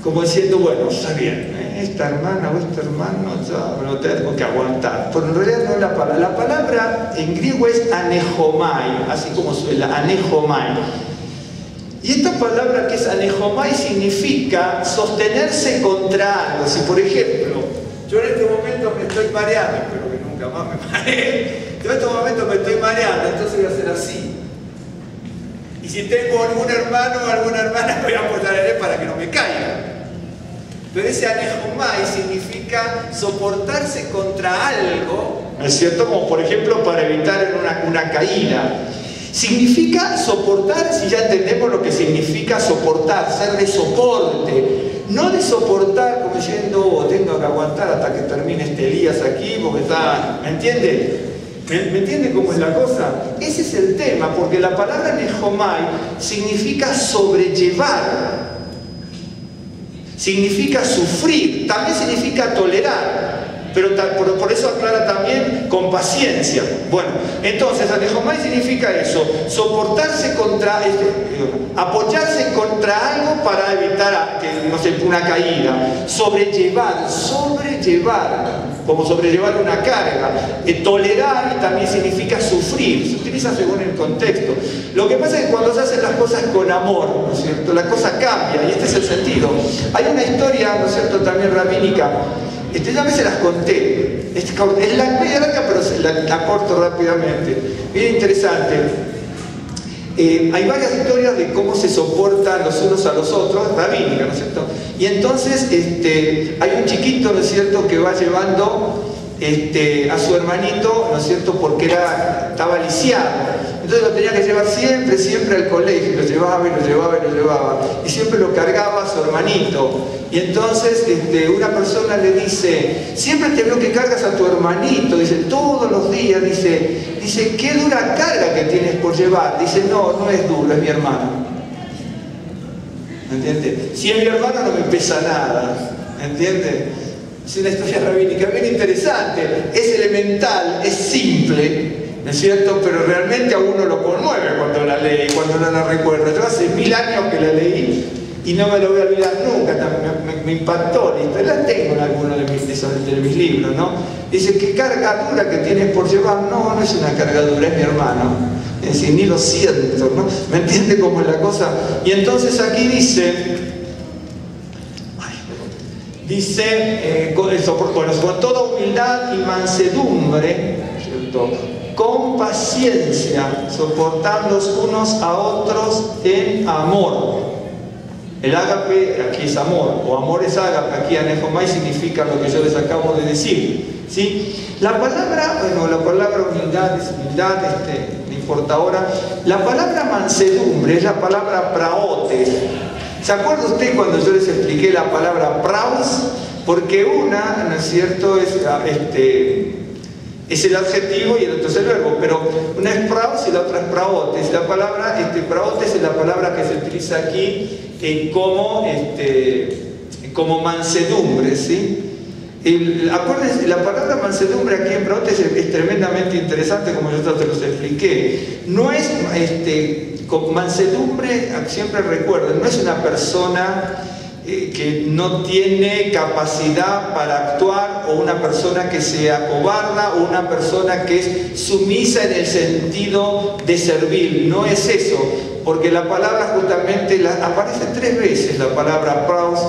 como diciendo, bueno, está bien, esta hermana o este hermano ya no tengo que aguantar. Pero en realidad no es la palabra. La palabra en griego es anejomai, así como suena, anejomai. Y esta palabra que es anejomai significa sostenerse contra algo. Si por ejemplo, yo en este momento me estoy mareando, espero que nunca más me maree. Yo en este momento me estoy mareando, entonces voy a hacer así. Y si tengo algún hermano o alguna hermana, voy a apoyar en él para que no me caiga. Pero ese anejomai significa soportarse contra algo, ¿no es cierto? Como por ejemplo para evitar una caída. Significa soportar, si ya entendemos lo que significa soportar, ser de soporte. No de soportar como diciendo, oh, tengo que aguantar hasta que termine este Elías aquí, porque está... ¿Me entiende? ¿Me entiende cómo es la cosa? Ese es el tema, porque la palabra anejomai significa sobrellevar, significa sufrir, también significa tolerar, pero por eso aclara también con paciencia. Bueno, entonces anejomai significa eso, soportarse contra, apoyarse contra algo para evitar que, no sé, una caída, sobrellevar, como sobrellevar una carga, tolerar, y también significa sufrir, se utiliza según el contexto. Lo que pasa es que cuando se hacen las cosas con amor, ¿no es cierto?, la cosa cambia, y este es el sentido. Hay una historia, ¿no es cierto?, también rabínica, ya me se las conté, es media larga, pero la corto rápidamente, bien interesante. Hay varias historias de cómo se soportan los unos a los otros, rabínica, ¿no es cierto? Y entonces hay un chiquito, ¿no es cierto?, que va llevando a su hermanito, ¿no es cierto?, porque estaba lisiado. Entonces lo tenía que llevar siempre al colegio, lo llevaba. Y siempre lo cargaba a su hermanito. Y entonces una persona le dice, siempre te veo que cargas a tu hermanito, dice, todos los días, dice, qué dura carga que tienes por llevar. Dice, no es duro, es mi hermano. ¿Entiendes? Si es mi hermano no me pesa nada. ¿Entiendes? Es una historia rabínica bien interesante, es elemental, es simple, ¿no es cierto? Pero realmente a uno lo conmueve cuando la lee, cuando no la recuerda. Yo hace 1000 años que la leí y no me lo voy a olvidar nunca, me impactó, la tengo en alguno de mis libros, ¿no? Dice, ¿qué carga dura que tienes por llevar? No es una carga dura, es mi hermano. Es decir, ni lo siento, ¿no? ¿Me entiende cómo es la cosa? Y entonces aquí dice, con toda humildad y mansedumbre, ¿cierto?, con paciencia, soportándolos unos a otros en amor. El ágape aquí es amor, o amor es ágape, aquí anejomai significa lo que yo les acabo de decir, ¿sí? La palabra humildad es humildad, no importa ahora. La palabra mansedumbre es la palabra praotes. ¿Se acuerda usted cuando yo les expliqué la palabra praus? Porque una, ¿no es cierto?, es el adjetivo y el otro es el verbo, pero una es praus y la otra es praotes. La palabra praotes es la palabra que se utiliza aquí como mansedumbre, ¿sí? Acuérdense, la palabra mansedumbre aquí en praotes es tremendamente interesante, como yo te los expliqué. No es con mansedumbre, siempre recuerden, no es una persona que no tiene capacidad para actuar, o una persona que se acobarda, o una persona que es sumisa en el sentido de servir. No es eso, porque la palabra justamente aparece 3 veces la palabra praus,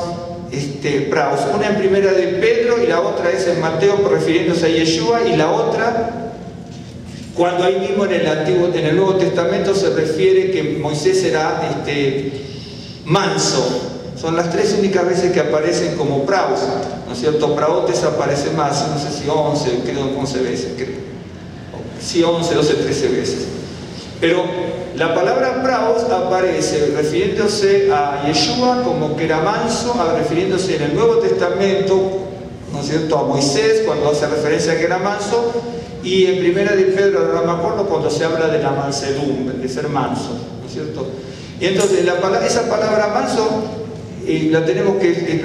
una en primera de Pedro y la otra es en Mateo refiriéndose a Yeshua, y la otra cuando ahí mismo en el Nuevo Testamento se refiere que Moisés era manso. Son las 3 únicas veces que aparecen como praus, ¿no es cierto? Praotes aparece más, no sé si 11 veces, creo. Sí, 11, 12, 13 veces. Pero la palabra praus aparece refiriéndose a Yeshua como que era manso, refiriéndose en el Nuevo Testamento, ¿no es cierto?, a Moisés cuando hace referencia a que era manso, y en primera de Pedro, no me acuerdo, cuando se habla de la mansedumbre, de ser manso, ¿no es cierto? Y entonces esa palabra manso la tenemos que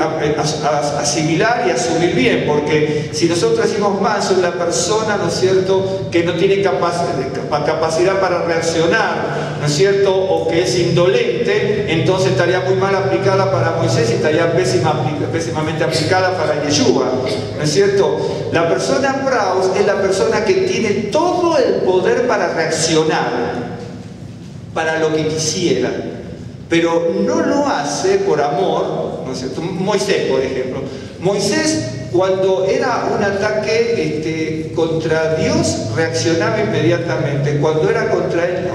asimilar y asumir bien, porque si nosotros decimos manso es la persona, ¿no es cierto?, que no tiene capacidad para reaccionar, ¿no es cierto?, o que es indolente, entonces estaría muy mal aplicada para Moisés y estaría pésimamente aplicada para Yeshua, ¿no es cierto? La persona praus es la persona que tiene todo el poder para reaccionar para lo que quisiera, pero no lo hace por amor, ¿no es cierto? Moisés, por ejemplo. Moisés, cuando era un ataque contra Dios, reaccionaba inmediatamente. Cuando era contra él, no.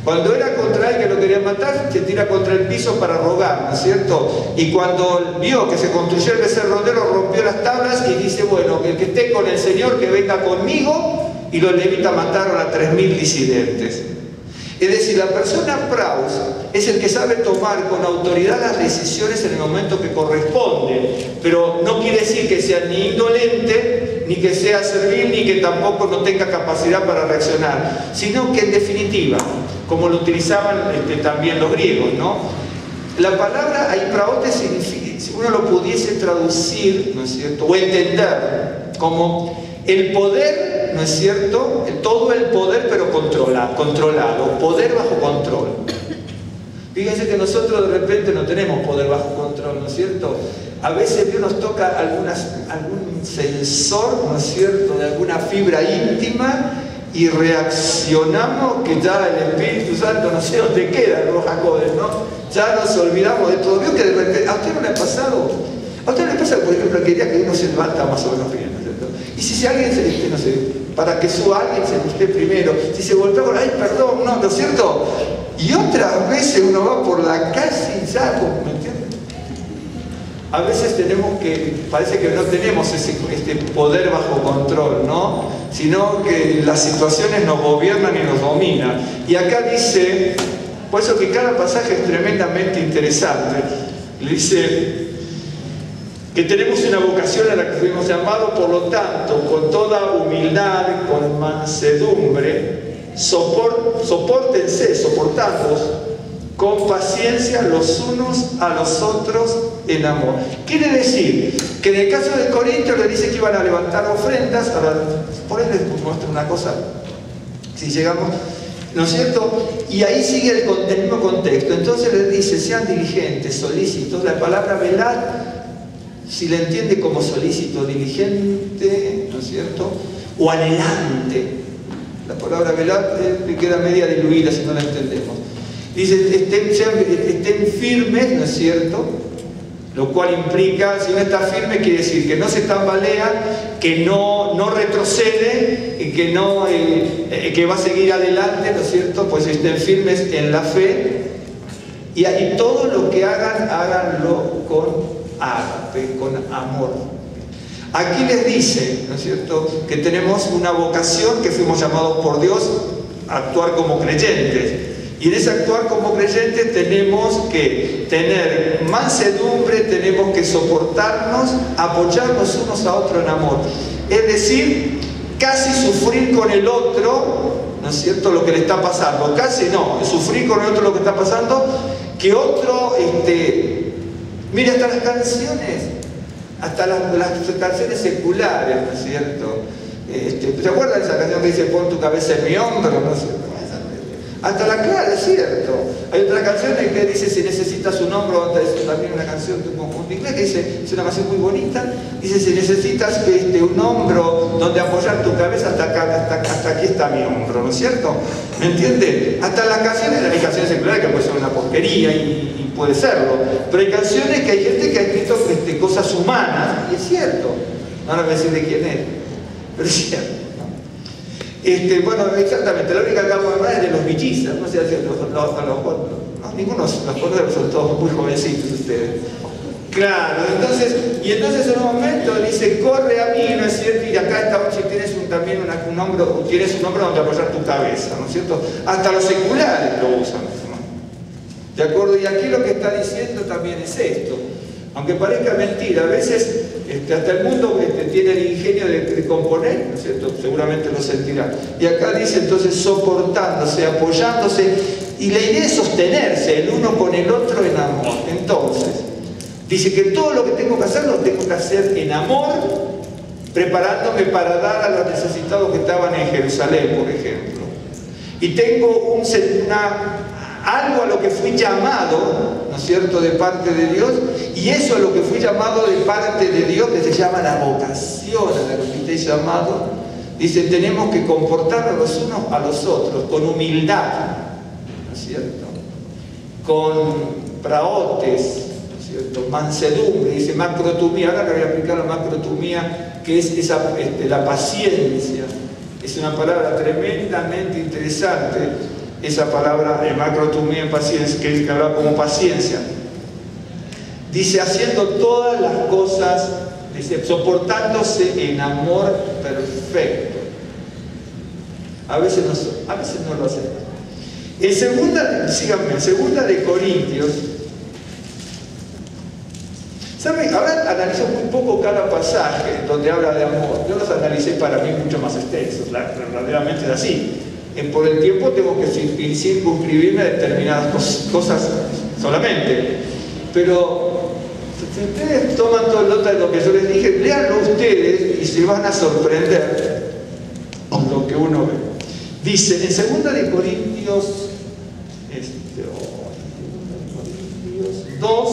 Cuando era contra él que lo quería matar, se tira contra el piso para rogar, ¿no es cierto? Y cuando vio que se construyó el becerrodero, rompió las tablas y dice, bueno, el que esté con el Señor, que venga conmigo, y los levitas mataron a 3000 disidentes. Es decir, la persona praus es el que sabe tomar con autoridad las decisiones en el momento que corresponde, pero no quiere decir que sea ni indolente, ni que sea servil, ni que tampoco no tenga capacidad para reaccionar, sino que en definitiva, como lo utilizaban también los griegos, ¿no? La palabra aipraote significa, si uno lo pudiese traducir, ¿no es cierto?, o entender como el poder, ¿no es cierto?, todo el poder pero controlado, poder bajo control. Fíjense que nosotros de repente no tenemos poder bajo control, ¿no es cierto? A veces Dios nos toca algún sensor, ¿no es cierto?, de alguna fibra íntima, y reaccionamos que ya el Espíritu Santo no sé dónde queda, ¿no? Ya nos olvidamos de todo. ¿Vio que de repente, a usted no le ha pasado? A usted no le pasa, por ejemplo, que día que uno se levanta más o menos bien, ¿no es cierto? Y si alguien no sé, para que suba alguien se esté primero, si se golpea por, ay, perdón, ¿no es cierto? Y otras veces uno va por la calle y ya, ¿me entiendes? a veces parece que no tenemos este poder bajo control, ¿no? Sino que las situaciones nos gobiernan y nos dominan. Y acá dice, por eso que cada pasaje es tremendamente interesante, le dice que tenemos una vocación a la que fuimos llamados, por lo tanto, con toda humildad, con mansedumbre, soportándoos con paciencia los unos a los otros en amor. Quiere decir que en el caso de Corintios le dice que iban a levantar ofrendas. Ahora, por ahí les muestro una cosa, si llegamos, ¿no es cierto? Y ahí sigue el mismo contexto. Entonces les dice, sean diligentes, solícitos. La palabra velar, si la entiende como solícito, diligente, ¿no es cierto? O anhelante. La palabra velar queda media diluida si no la entendemos. Dice, estén firmes, ¿no es cierto? Lo cual implica, si uno está firme, quiere decir que no se tambalea, que no retrocede, y que va a seguir adelante, ¿no es cierto? Pues estén firmes en la fe. Y todo lo que hagan, háganlo con ágape, con amor. Aquí les dice, ¿no es cierto?, que tenemos una vocación, que fuimos llamados por Dios a actuar como creyentes. Y en ese actuar como creyentes tenemos que tener mansedumbre, tenemos que soportarnos, apoyarnos unos a otros en amor. Es decir, casi sufrir con el otro, ¿no es cierto?, lo que le está pasando. Casi no, sufrir con el otro lo que está pasando, que otro, mire, hasta las canciones, hasta las canciones seculares, ¿no es cierto? ¿Se acuerdan de esa canción que dice, pon tu cabeza en mi hombro? No sé. Hasta la clara, es cierto. Hay otra canción que dice, si necesitas un hombro, es también una canción de un conjunto inglés que dice, es una canción muy bonita, dice, si necesitas un hombro donde apoyar tu cabeza, hasta aquí está mi hombro, ¿no es cierto? ¿Me entiende? Hasta las canciones, hay canciones seculares que pueden ser una porquería y puede serlo, pero hay canciones que hay gente que ha escrito cosas humanas, y es cierto. No voy a decir de quién es, pero es cierto. Bueno, exactamente, la única que vamos a hablar es de los bichizas, no sé si ninguno los conocen, son todos muy jovencitos ustedes. Claro, entonces en un momento dice, corre a mí, ¿no es cierto? Y acá está, si tienes también un hombro donde apoyar tu cabeza, ¿no es cierto? Hasta los seculares lo usan, ¿no? ¿De acuerdo? Y aquí lo que está diciendo también es esto. Aunque parezca mentira, a veces hasta el mundo tiene el ingenio de componer, ¿no es cierto? Seguramente lo sentirá. Y acá dice entonces soportándose, apoyándose, y la idea es sostenerse el uno con el otro en amor. Entonces, dice que todo lo que tengo que hacer, lo tengo que hacer en amor, preparándome para dar a los necesitados que estaban en Jerusalén, por ejemplo. Y tengo algo a lo que fui llamado, ¿no es cierto?, de parte de Dios, y eso a lo que fui llamado de parte de Dios, que se llama la vocación a la que esté llamado, dice, tenemos que comportarnos los unos a los otros, con humildad, ¿no es cierto?, con praotes, ¿no es cierto?, mansedumbre, dice macrotumía. Ahora le voy a aplicar la macrotumía, que es la paciencia. Es una palabra tremendamente interesante, esa palabra de macrotumía en paciencia, que habla como paciencia. Dice, haciendo todas las cosas, dice, soportándose en amor perfecto. A veces no lo hacemos. En segunda de Corintios, ¿saben? Ahora analizo muy poco cada pasaje donde habla de amor. Yo los analicé para mí mucho más extensos, verdaderamente es así. Por el tiempo tengo que circunscribirme a determinadas cosas solamente. Pero si ustedes toman toda nota de lo que yo les dije, léanlo ustedes y se van a sorprender con lo que uno ve. Dice en 2 de Corintios 2,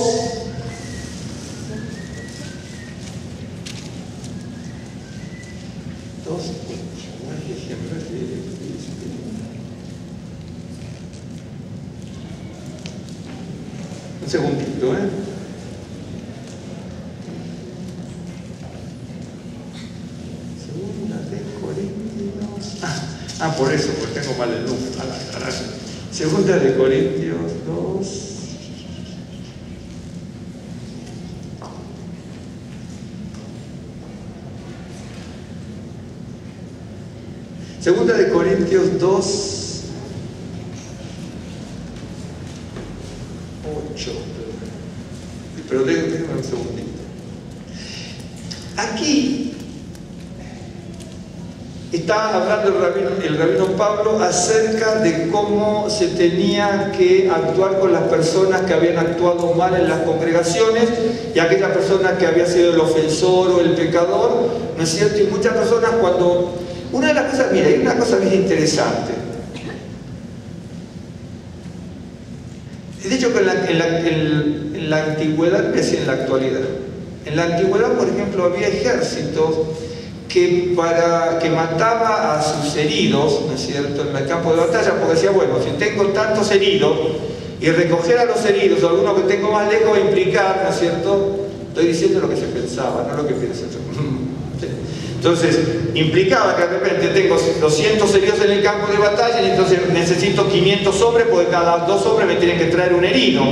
un segundito, Segunda de Corintios. Por eso, porque tengo mal el número. Segunda de Corintios 2. Segunda de Corintios 2, 8. Pero déjenme un segundito. Aquí está hablando el rabino Pablo acerca de cómo se tenía que actuar con las personas que habían actuado mal en las congregaciones y aquella persona que había sido el ofensor o el pecador, ¿no es cierto? Y muchas personas cuando... Una de las cosas, mira, hay una cosa bien interesante. De hecho, que en la antigüedad, es en la actualidad. En la antigüedad, por ejemplo, había ejércitos que mataba a sus heridos, ¿no es cierto?, en el campo de batalla, porque decía, bueno, si tengo tantos heridos, y recoger a los heridos, o algunos que tengo más lejos, va a implicar, ¿no es cierto?, estoy diciendo lo que se pensaba, no lo que pienso yo. Entonces, implicaba que de repente tengo 200 heridos en el campo de batalla y entonces necesito 500 hombres porque cada 2 hombres me tienen que traer un herido.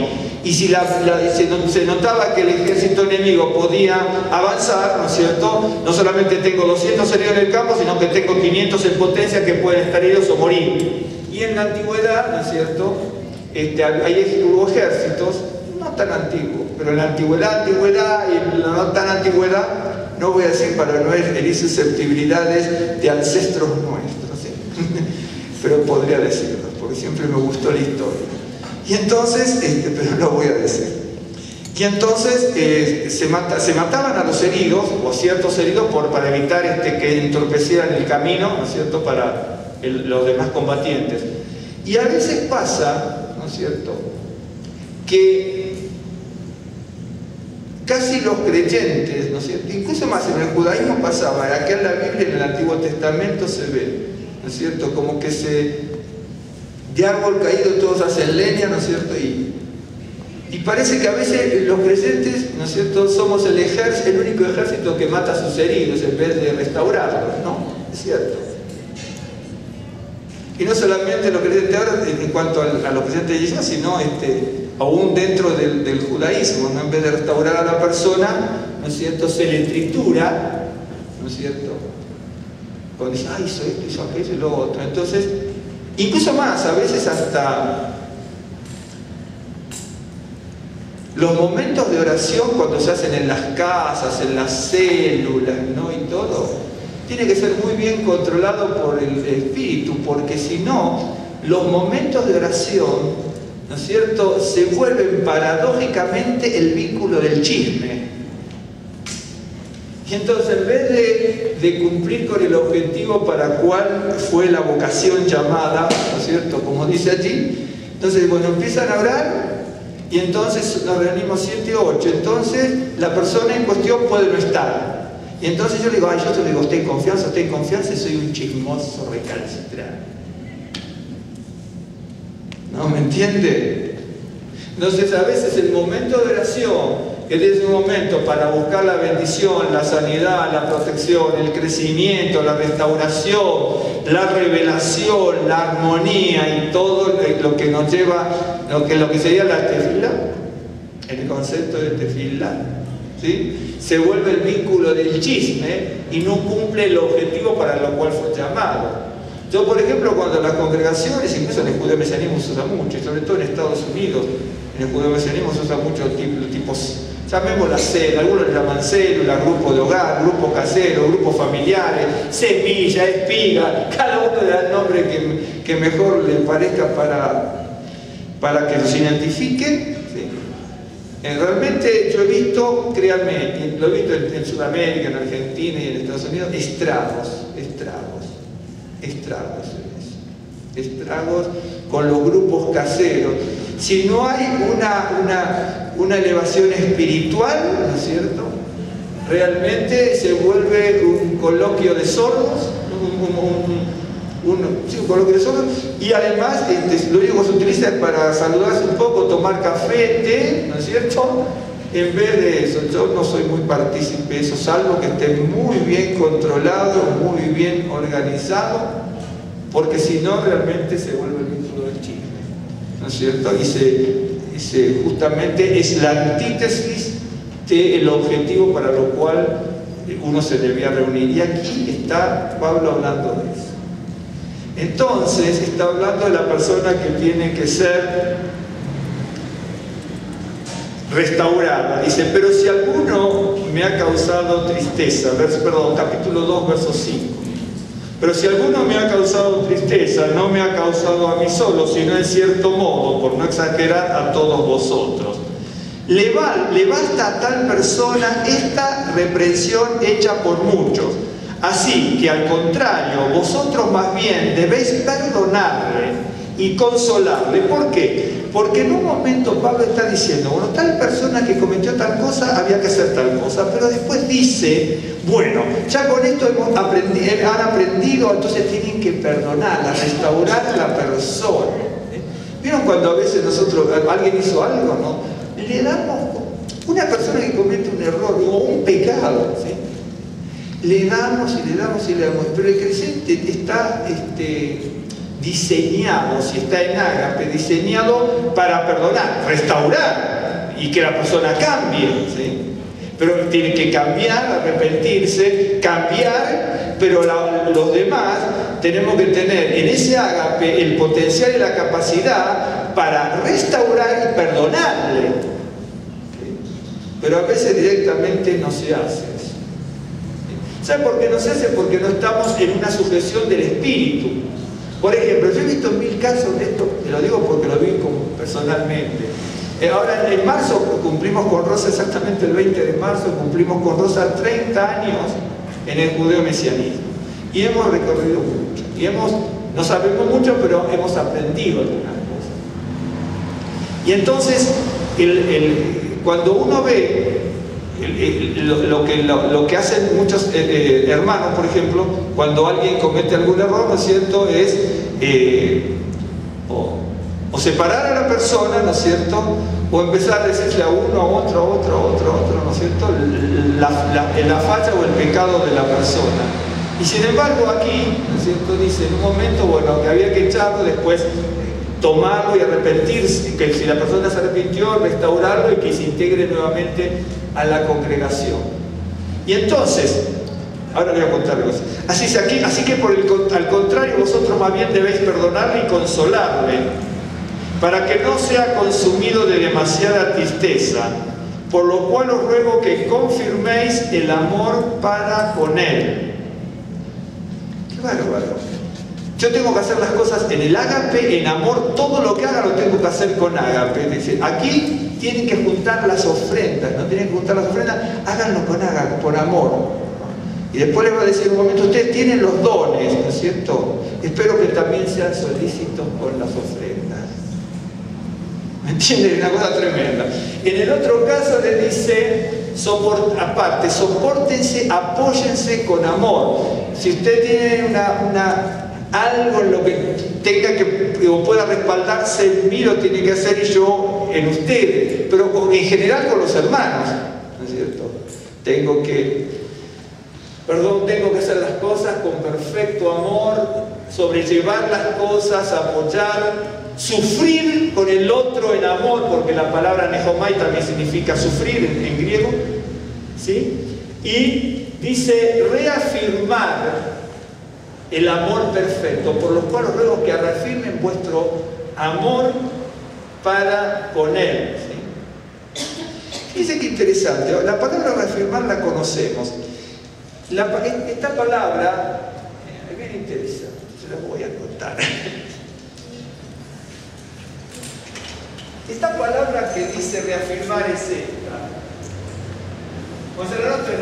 Y si se notaba que el ejército enemigo podía avanzar, ¿no es cierto? No solamente tengo 200 heridos en el campo, sino que tengo 500 en potencia que pueden estar heridos o morir. Y en la antigüedad, ¿no es cierto?, hubo ejércitos, no tan antiguos, pero en la antigüedad y en la no tan antigüedad, no voy a decir para no herir susceptibilidades de ancestros nuestros, ¿sí? Pero podría decirlo, porque siempre me gustó la historia. Y entonces, pero no voy a decir. Y entonces se mataban a los heridos, o ciertos heridos, para evitar que entorpecieran el camino, ¿no es cierto?, para los demás combatientes. Y a veces pasa, ¿no es cierto?, que casi los creyentes, ¿no es cierto?, incluso más en el judaísmo pasaba, acá en la Biblia, en el Antiguo Testamento se ve, ¿no es cierto?, como que de árbol caído todos hacen leña, ¿no es cierto?, y parece que a veces los creyentes, ¿no es cierto?, somos el único ejército que mata a sus heridos en vez de restaurarlos, ¿no? Es cierto. Y no solamente los creyentes ahora, en cuanto a los creyentes de Yeshua, sino aún dentro del judaísmo, ¿no? En vez de restaurar a la persona, ¿no es cierto?, se le tritura, ¿no es cierto?, cuando dice, hizo esto, hizo aquello y lo otro. Entonces, incluso más, a veces hasta los momentos de oración cuando se hacen en las casas, en las células, ¿no?, y todo, tiene que ser muy bien controlado por el espíritu, porque si no, los momentos de oración, ¿no es cierto?, se vuelven paradójicamente el vínculo del chisme. Y entonces, en vez de cumplir con el objetivo para cual fue la vocación llamada, ¿no es cierto?, como dice allí, entonces, bueno, empiezan a orar y entonces nos reunimos 7 o 8. Entonces, la persona en cuestión puede no estar. Y entonces yo le digo, yo te digo, estoy en confianza y soy un chismoso recalcitrante. ¿No me entiende? Entonces, a veces el momento de oración, que es un momento para buscar la bendición, la sanidad, la protección, el crecimiento, la restauración, la revelación, la armonía y todo lo que nos lleva, lo que sería la tefila, el concepto de tefila, ¿sí?, se vuelve el vínculo del chisme y no cumple el objetivo para lo cual fue llamado. Yo, por ejemplo, cuando las congregaciones, incluso en el judeo-mesianismo se usa mucho, y sobre todo en Estados Unidos, en el judeo-mesianismo se usa mucho tipos, llamémosla célula, algunos le llaman célula, grupo de hogar, grupo casero, grupos familiares, semilla, espiga, cada uno le da el nombre que mejor le parezca para que los identifiquen. ¿Sí? Realmente yo he visto, créanme, lo he visto en Sudamérica, en Argentina y en Estados Unidos, estragos con los grupos caseros. Si no hay una elevación espiritual, ¿no es cierto?, realmente se vuelve un coloquio de sordos, un coloquio de sordos, y además lo único que se utiliza es para saludarse un poco, tomar café, té, ¿no es cierto?, en vez de eso. Yo no soy muy partícipe de eso, salvo que esté muy bien controlado, muy bien organizado, porque si no realmente se vuelve el vínculo del chisme, ¿no es cierto?, y justamente es la antítesis del objetivo para lo cual uno se debía reunir. Y aquí está Pablo hablando de eso. Entonces está hablando de la persona que tiene que ser restaurada. Dice, pero si alguno me ha causado tristeza, capítulo 2, verso 5. Pero si alguno me ha causado tristeza, no me ha causado a mí solo, sino en cierto modo, por no exagerar, a todos vosotros. Le basta a tal persona esta reprensión hecha por muchos. Así que al contrario, vosotros más bien debéis perdonarle y consolarle. ¿Por qué? Porque en un momento Pablo está diciendo, bueno, tal persona que cometió tal cosa, había que hacer tal cosa, pero después dice, bueno, ya con esto han aprendido, entonces tienen que perdonarla, restaurar a la persona. ¿Vieron cuando a veces alguien hizo algo, no? Le damos, una persona que comete un error o un pecado, ¿sí? Le damos y le damos y le damos, pero el creyente está diseñado, si está en ágape, diseñado para perdonar, restaurar y que la persona cambie, ¿sí? Pero tiene que cambiar, arrepentirse, cambiar, pero los demás tenemos que tener en ese ágape el potencial y la capacidad para restaurar y perdonarle. ¿Sí? Pero a veces directamente no se hace eso. ¿Sabe por qué no se hace? Porque no estamos en una sujeción del espíritu. Por ejemplo, yo he visto 1000 casos de esto, te lo digo porque lo vi personalmente. Ahora en marzo cumplimos con Rosa, exactamente el 20 de marzo, cumplimos con Rosa 30 años en el judeo-mesianismo. Y hemos recorrido mucho. Y no sabemos mucho, pero hemos aprendido algunas cosas. Y entonces, cuando uno ve lo que hacen muchos hermanos, por ejemplo, cuando alguien comete algún error, ¿no es cierto?, es o separar a la persona, ¿no es cierto?, o empezar a decirle a uno, a otro, ¿no es cierto?, la falla o el pecado de la persona. Y sin embargo aquí, ¿no es cierto?, dice en un momento, bueno, que había que echarlo, después tomarlo y arrepentirse, que si la persona se arrepintió, restaurarlo y que se integre nuevamente a la congregación. Y entonces, ahora le voy a contar algo así. Así que al contrario, vosotros más bien debéis perdonarle y consolarle, para que no sea consumido de demasiada tristeza, por lo cual os ruego que confirméis el amor para con él. ¡Qué bárbaro! Yo tengo que hacer las cosas en el ágape, en amor, todo lo que haga lo tengo que hacer con ágape. Dice, aquí tienen que juntar las ofrendas, no tienen que juntar las ofrendas, háganlo con ágape, por amor. Y después les va a decir en un momento, ustedes tienen los dones, ¿no es cierto? Espero que también sean solícitos con las ofrendas. ¿Me entienden? Una cosa tremenda. En el otro caso le dice, aparte, soportense, apóyense con amor. Si usted tiene algo en lo que tenga que o pueda respaldarse en mí, lo tiene que hacer y yo en ustedes, pero en general con los hermanos, ¿no es cierto? Tengo que hacer las cosas con perfecto amor, sobrellevar las cosas, apoyar, sufrir con el otro en amor, porque la palabra nehomai también significa sufrir en griego, ¿sí? Y dice reafirmar el amor perfecto, por lo cual os ruego que reafirmen vuestro amor para con él. ¿Sí? Fíjense qué interesante, la palabra reafirmar la conocemos. Esta palabra es bien interesante, se la voy a contar. Esta palabra que dice reafirmar es esta. Pues el otro es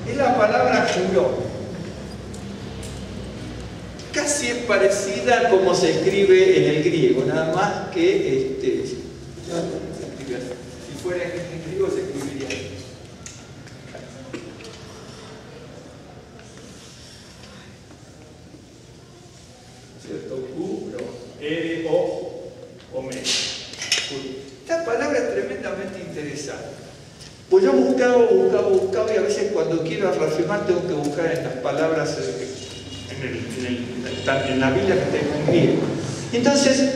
es la palabra juró. Casi es parecida a como se escribe en el griego, nada más que si fuera en griego se escribiría así. ¿Cierto? O-me. Esta palabra es tremendamente interesante. Pues yo he buscado y a veces cuando quiero reafirmar tengo que buscar en las palabras en la Biblia que tengo en griego. Entonces,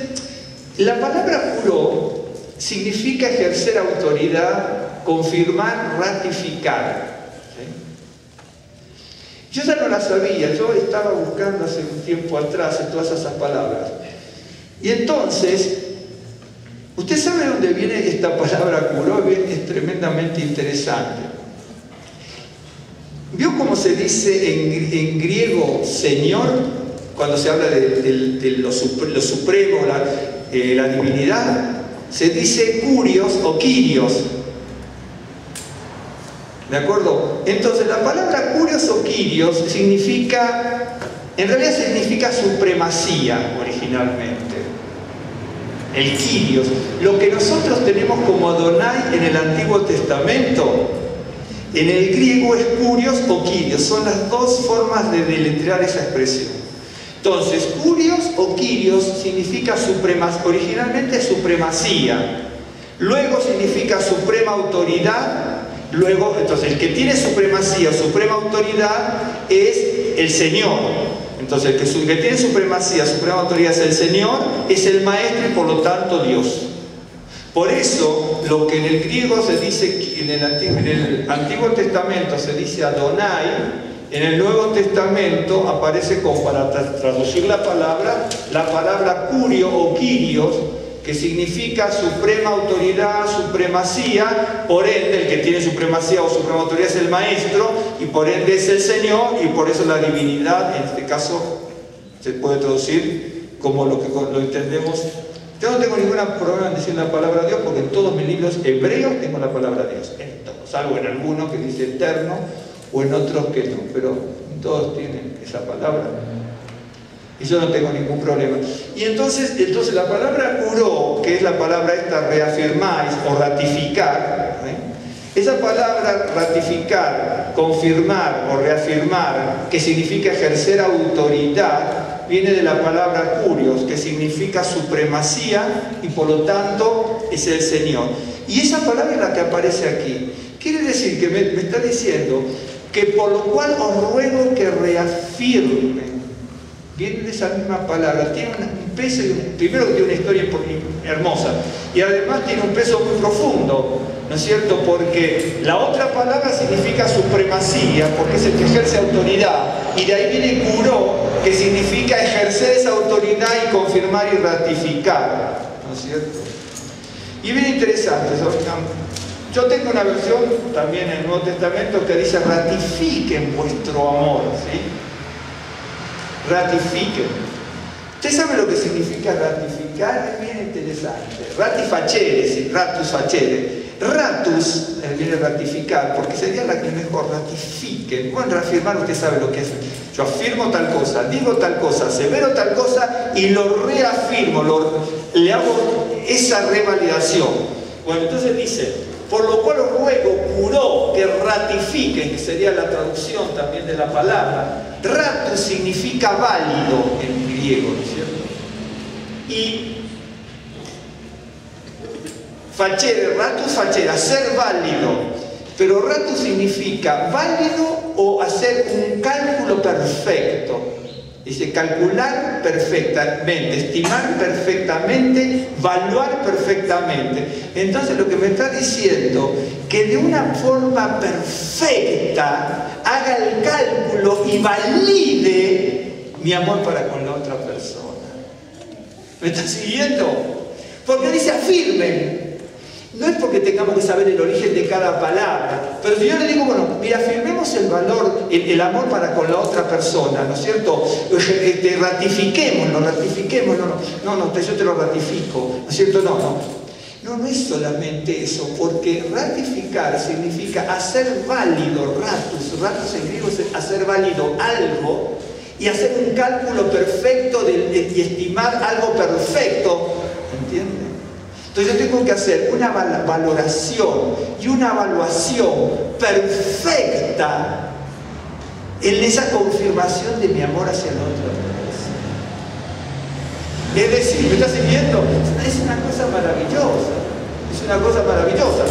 la palabra juró significa ejercer autoridad, confirmar, ratificar. ¿Sí? Yo ya no las sabía, yo estaba buscando hace un tiempo atrás en todas esas palabras. Y entonces, ¿usted sabe dónde viene esta palabra curó? Es tremendamente interesante. ¿Vio cómo se dice en griego Señor? Cuando se habla de lo supremo, la divinidad, se dice curios o quirios. ¿De acuerdo? Entonces la palabra curios o quirios significa, en realidad significa supremacía originalmente. El quirios, lo que nosotros tenemos como Adonai en el Antiguo Testamento, en el griego es curios o quirios, son las dos formas de deletrear esa expresión. Entonces, curios o quirios significa originalmente supremacía, luego significa suprema autoridad. Luego, entonces, el que tiene supremacía o suprema autoridad es el Señor. Entonces, el que tiene supremacía, suprema autoridad es el Señor, es el Maestro y por lo tanto Dios. Por eso, lo que en el griego se dice, en el Antiguo Testamento se dice Adonai, en el Nuevo Testamento aparece como para traducir la palabra curio o quirios, que significa suprema autoridad, supremacía. Por ende, el que tiene supremacía o suprema autoridad es el Maestro, y por ende es el Señor, y por eso la divinidad, en este caso, se puede traducir como lo entendemos. Yo no tengo ningún problema en decir la palabra Dios, porque en todos mis libros hebreos tengo la palabra Dios, en todos, salvo en algunos que dice eterno, o en otros que no, pero todos tienen esa palabra. Y yo no tengo ningún problema. Y entonces la palabra curó, que es la palabra esta reafirmáis o ratificar, esa palabra ratificar, confirmar o reafirmar, que significa ejercer autoridad, viene de la palabra curios, que significa supremacía y por lo tanto es el Señor. Y esa palabra es la que aparece aquí. Quiere decir que me está diciendo que por lo cual os ruego que reafirmen. Viene de esa misma palabra, tiene un peso, primero que tiene una historia hermosa, y además tiene un peso muy profundo, ¿no es cierto? Porque la otra palabra significa supremacía, porque es el que ejerce autoridad, y de ahí viene curó, que significa ejercer esa autoridad y confirmar y ratificar, ¿no es cierto? Y bien interesante, yo tengo una versión también en el Nuevo Testamento que dice ratifiquen vuestro amor, ¿sí? Ratifiquen. ¿Usted sabe lo que significa ratificar? Es bien interesante. Ratifacere, sí, ratus facere. Ratus viene ratificar, porque sería la que mejor ratifiquen. Bueno, reafirmar, usted sabe lo que es. Yo afirmo tal cosa, digo tal cosa, asevero tal cosa y lo reafirmo, le hago esa revalidación. Bueno, entonces dice, por lo cual os ruego, curó, que ratifiquen, que sería la traducción también de la palabra. Ratus significa válido en griego, ¿no es cierto? Y facere, ratus facere, hacer válido. Pero ratus significa válido o hacer un cálculo perfecto. Dice calcular perfectamente, estimar perfectamente, evaluar perfectamente. Entonces lo que me está diciendo, que de una forma perfecta haga el cálculo y valide mi amor para con la otra persona. ¿Me está siguiendo? Porque dice afirmen. No es porque tengamos que saber el origen de cada palabra, pero si yo le digo, bueno, mira, afirmemos el valor, el amor para con la otra persona, ¿no es cierto? Ratifiquémoslo, yo te lo ratifico, ¿no es cierto? No es solamente eso, porque ratificar significa hacer válido, ratus en griego es hacer válido algo y hacer un cálculo perfecto y estimar algo perfecto, ¿entiendes? Entonces yo tengo que hacer una valoración y una evaluación perfecta en esa confirmación de mi amor hacia el otro. Es decir, ¿me está siguiendo? Es una cosa maravillosa. Es una cosa maravillosa.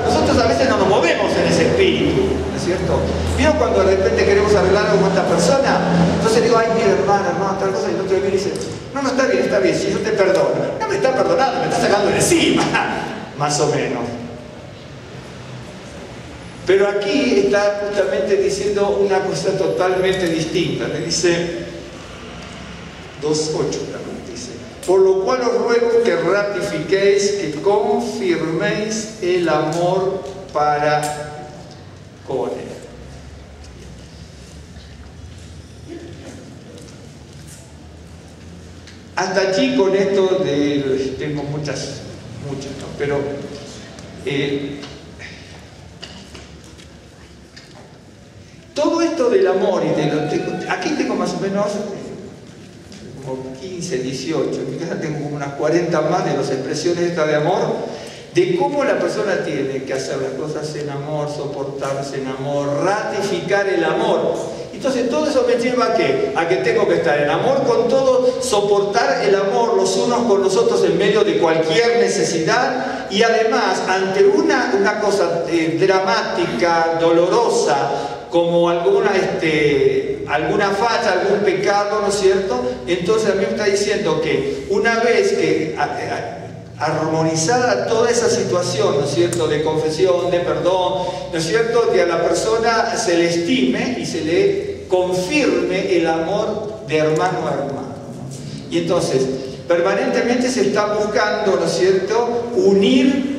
Nosotros a veces no nos movemos en ese espíritu, ¿no es cierto? ¿Vieron cuando de repente queremos arreglar algo con esta persona? Entonces digo, ay, mira, hermano, tal cosa, y el otro viene y dice, no, está bien, si yo te perdono. No me está perdonando, me está sacando de encima, más o menos. Pero aquí está justamente diciendo una cosa totalmente distinta. Le dice 2.8 también dice: por lo cual os ruego que ratifiquéis, que confirméis el amor para con él. Hasta allí con esto tengo muchas, ¿no? Pero todo esto del amor y aquí tengo más o menos como 15, 18, en mi casa tengo como unas 40 más de las expresiones estas de amor, de cómo la persona tiene que hacer las cosas en amor, soportarse en amor, ratificar el amor. Entonces todo eso me lleva ¿a qué? A que tengo que estar en amor con todo, soportar el amor los unos con los otros en medio de cualquier necesidad, y además ante una cosa dramática, dolorosa, como alguna falla, algún pecado, ¿no es cierto? Entonces a mí me está diciendo que una vez que armonizada toda esa situación, ¿no es cierto?, de confesión, de perdón, ¿no es cierto?, que a la persona se le estime y se le confirme el amor de hermano a hermano, ¿no? Y entonces permanentemente se está buscando, ¿no es cierto?, unir,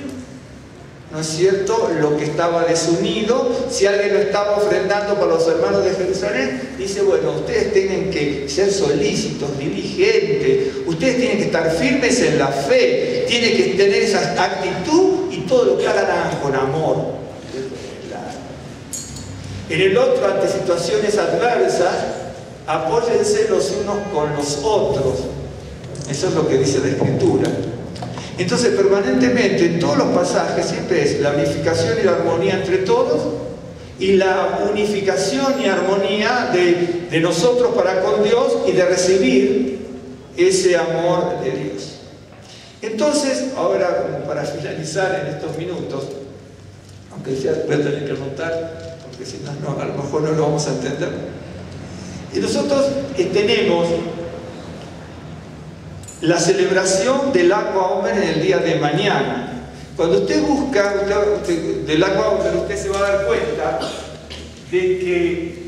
¿no es cierto?, lo que estaba desunido. Si alguien lo estaba ofrendando para los hermanos de Jerusalén, dice, bueno, ustedes tienen que ser solícitos, diligentes, ustedes tienen que estar firmes en la fe, tienen que tener esa actitud, y todo lo que hagan con amor. En el otro, ante situaciones adversas, apóyense los unos con los otros. Eso es lo que dice la Escritura. Entonces, permanentemente, en todos los pasajes, siempre es la unificación y la armonía entre todos, y la unificación y armonía de nosotros para con Dios, y de recibir ese amor de Dios. Entonces, ahora, como para finalizar en estos minutos, aunque sea voy a tener que anotar, porque si no, a lo mejor no lo vamos a entender. Y nosotros tenemos la celebración del Lag BaOmer en el día de mañana. Cuando usted busca del Lag BaOmer, usted se va a dar cuenta de que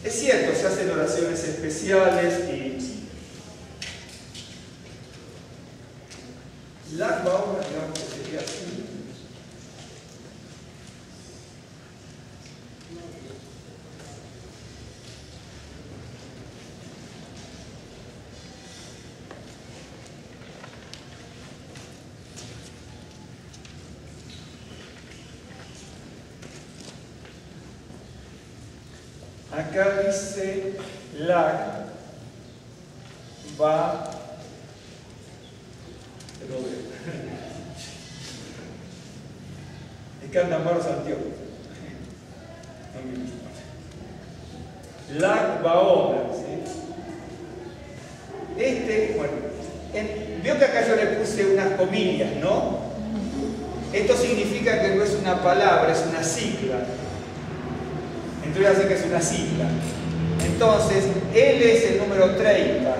es cierto, se hacen oraciones especiales y Lag BaOmer, digamos que sería así. Acá dice Lag BaOmer. Es que anda Maro Santiago. Lag BaOmer, ¿sí? Bueno, veo que acá yo le puse unas comillas, ¿no? Esto significa que no es una palabra, es una sigla. Entonces voy a decir que es una sigla. Entonces, L es el número 30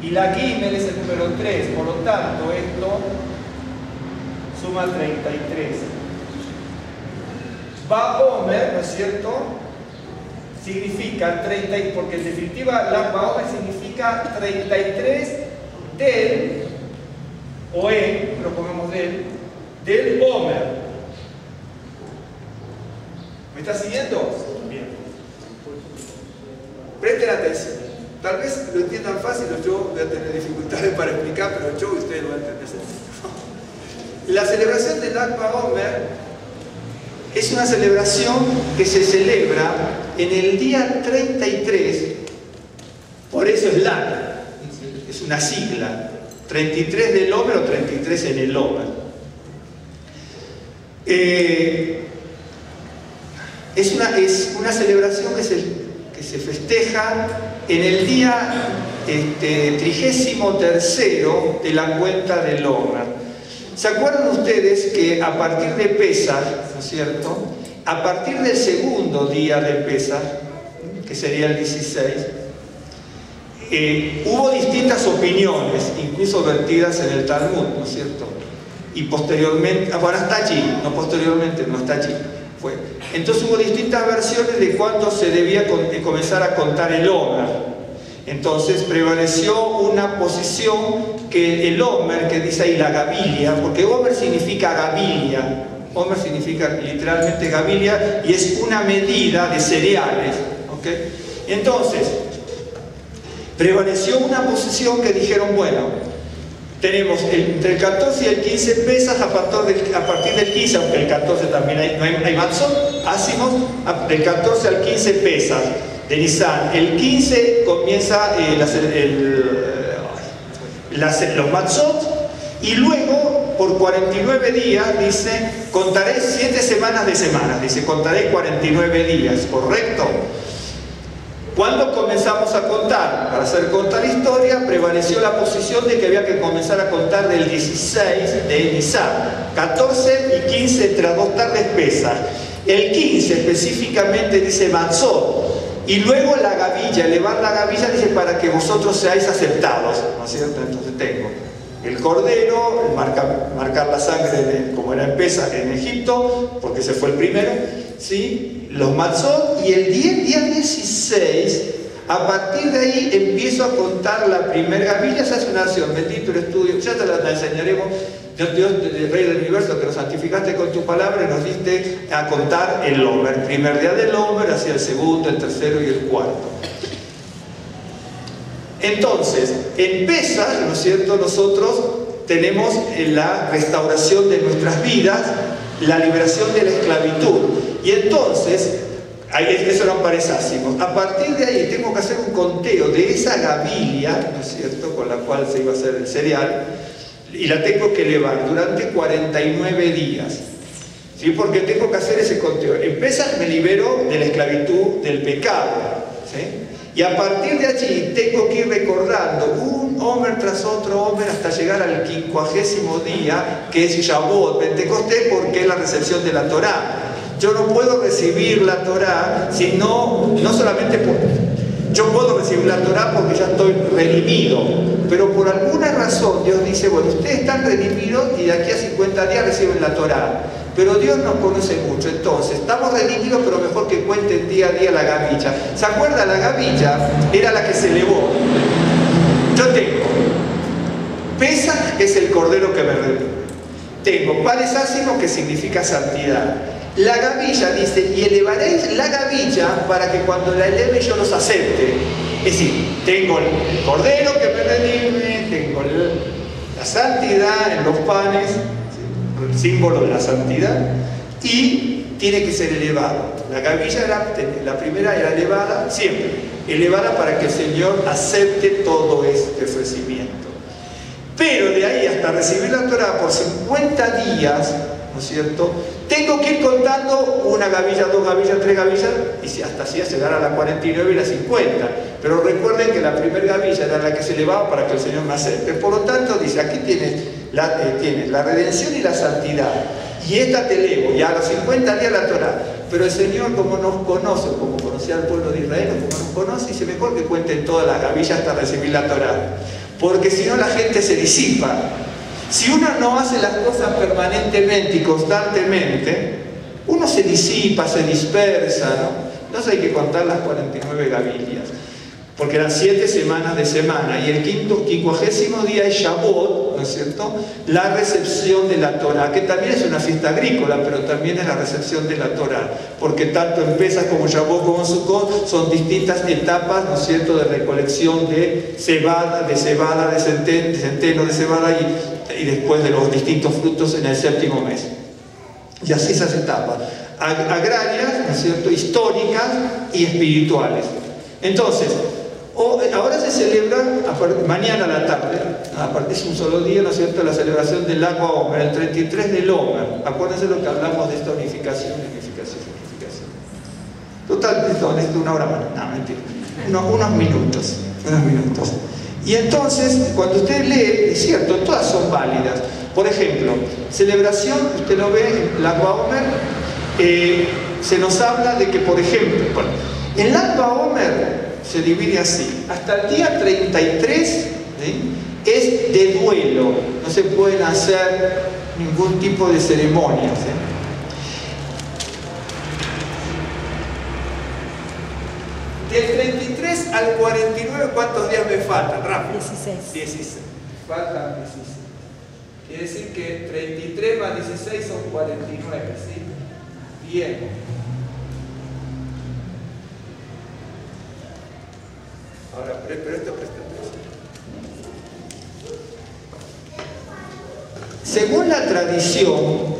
y la Gimel es el número 3. Por lo tanto, esto suma 33. BaOmer, ¿no es cierto?, significa 30, porque en definitiva Lag BaOmer significa 33 del, o en, lo pongamos del Omer. ¿Me está siguiendo? Bien. Presten atención. Tal vez lo entiendan fácil, o yo voy a tener dificultades para explicar, pero yo y ustedes lo van a entender. La celebración del Lag BaOmer es una celebración que se celebra en el día 33, por eso es Lag, es una sigla, 33 del Omer o 33 en el Omer. Es una celebración que se festeja en el día 33º de la cuenta del Omer. ¿Se acuerdan ustedes que a partir de Pesaj, ¿no es cierto?, a partir del segundo día de Pesaj, que sería el 16, hubo distintas opiniones, incluso vertidas en el Talmud, ¿no es cierto? y posteriormente, bueno, está allí, no posteriormente, no está allí. Fue. Entonces hubo distintas versiones de cuándo se debía comenzar a contar el Omer. Entonces prevaleció una posición que el Omer, que dice ahí la gavilia, porque Omer significa gavilia, Omer significa literalmente gavilia y es una medida de cereales, ¿okay? Entonces prevaleció una posición que dijeron, bueno, tenemos entre el 14 y el 15 pesas, a partir del 15, aunque el 14 también hay matzot, hacemos del 14 al 15 pesas de Nisan. El 15 comienza los matzot, y luego por 49 días dice, contaré 7 semanas de semanas, dice, contaré 49 días, ¿correcto? Cuando comenzamos a contar, para hacer corta la historia, prevaleció la posición de que había que comenzar a contar del 16 de Nisan. 14 y 15 entre las 2 tardes pesas. El 15 específicamente dice matzot, y luego la gavilla, elevar la gavilla, dice para que vosotros seáis aceptados, ¿no es cierto? Entonces tengo el cordero, marcar la sangre como era en Pesaj en Egipto, porque ese fue el primero, ¿sí? Los matzot, y el día 16, a partir de ahí empiezo a contar la primera gavilla. Se hace una acción, bendito el estudio, ya te la enseñaremos. Dios, el Rey del Universo, que nos santificaste con tu palabra y nos diste a contar el Omer, el primer día del Omer, hacia el segundo, el tercero y el cuarto. Entonces, en Pesaj, ¿no es cierto?, nosotros tenemos la restauración de nuestras vidas, la liberación de la esclavitud. Y entonces, eso era un paresácimo. A partir de ahí tengo que hacer un conteo de esa gavilia, ¿no es cierto?, con la cual se iba a hacer el cereal, y la tengo que elevar durante 49 días. ¿Sí? Porque tengo que hacer ese conteo. En Pesaj me libero de la esclavitud del pecado, ¿sí? Y a partir de allí tengo que ir recordando un Omer tras otro Omer hasta llegar al 50º día, que es Shavuot, Pentecostés, porque es la recepción de la Torá. Yo no puedo recibir la Torá sino, no solamente yo puedo recibir la Torá porque ya estoy redimido, pero por alguna razón Dios dice, bueno, ustedes están redimidos y de aquí a 50 días reciben la Torá. Pero Dios nos conoce mucho, entonces estamos redimidos, pero mejor que cuenten día a día la gavilla. ¿Se acuerda? La gavilla era la que se elevó. Yo tengo Pesaj, que es el cordero que me redimió. Tengo panes ácimos, que significa santidad. La gavilla dice, y elevaréis la gavilla para que cuando la eleve yo los acepte. Es decir, tengo el cordero que me redime, tengo la santidad en los panes, el símbolo de la santidad, y tiene que ser elevado. La gavilla la primera era elevada, siempre elevada para que el Señor acepte todo este ofrecimiento. Pero de ahí hasta recibir la Torá por 50 días, ¿no es cierto?, tengo que ir contando una gavilla, 2 gavillas, 3 gavillas, y hasta así llegar a la 49 y la 50. Pero recuerden que la primera gavilla era la que se elevaba para que el Señor me acepte. Por lo tanto, dice, aquí tienes la redención y la santidad, y esta te elevo, y a los 50 días la Torá. Pero el Señor, como nos conoce, como conocía al pueblo de Israel, como nos conoce, dice, mejor que cuenten todas las gavillas hasta recibir la Torá, porque si no la gente se disipa. Si uno no hace las cosas permanentemente y constantemente, uno se disipa, se dispersa, ¿no? Entonces hay que contar las 49 gavillas, porque eran 7 semanas de semana, y el 50º día es Shavuot, ¿no es cierto?, la recepción de la Torá, que también es una fiesta agrícola, pero también es la recepción de la Torá, porque tanto en Pesaj como Shavuot como Sukkot son distintas etapas, ¿no es cierto?, de recolección de cebada, de centeno de cebada, y después de los distintos frutos en el 7º mes. Y así esas etapas, agrarias, ¿no es cierto?, históricas y espirituales. Entonces, ahora se celebra, mañana a la tarde, aparte es un solo día, ¿no es cierto?, la celebración del Agua Omer, el 33 del Omer. Acuérdense lo que hablamos de esta unificación. Total, esto una hora más, no, mentira, unos minutos. Y entonces, cuando usted lee, es cierto, todas son válidas. Por ejemplo, celebración, usted lo ve en el Agua Omer, se nos habla de que, por ejemplo, el Agua Omer se divide así: hasta el día 33, ¿sí?, es de duelo, no se pueden hacer ningún tipo de ceremonias. Del 33 al 49, ¿cuántos días me faltan? Rápido. 16. Faltan 16. Quiere decir que 33 más 16 son 49, ¿sí? Bien. Ahora, pero esto presta atención. Según la tradición,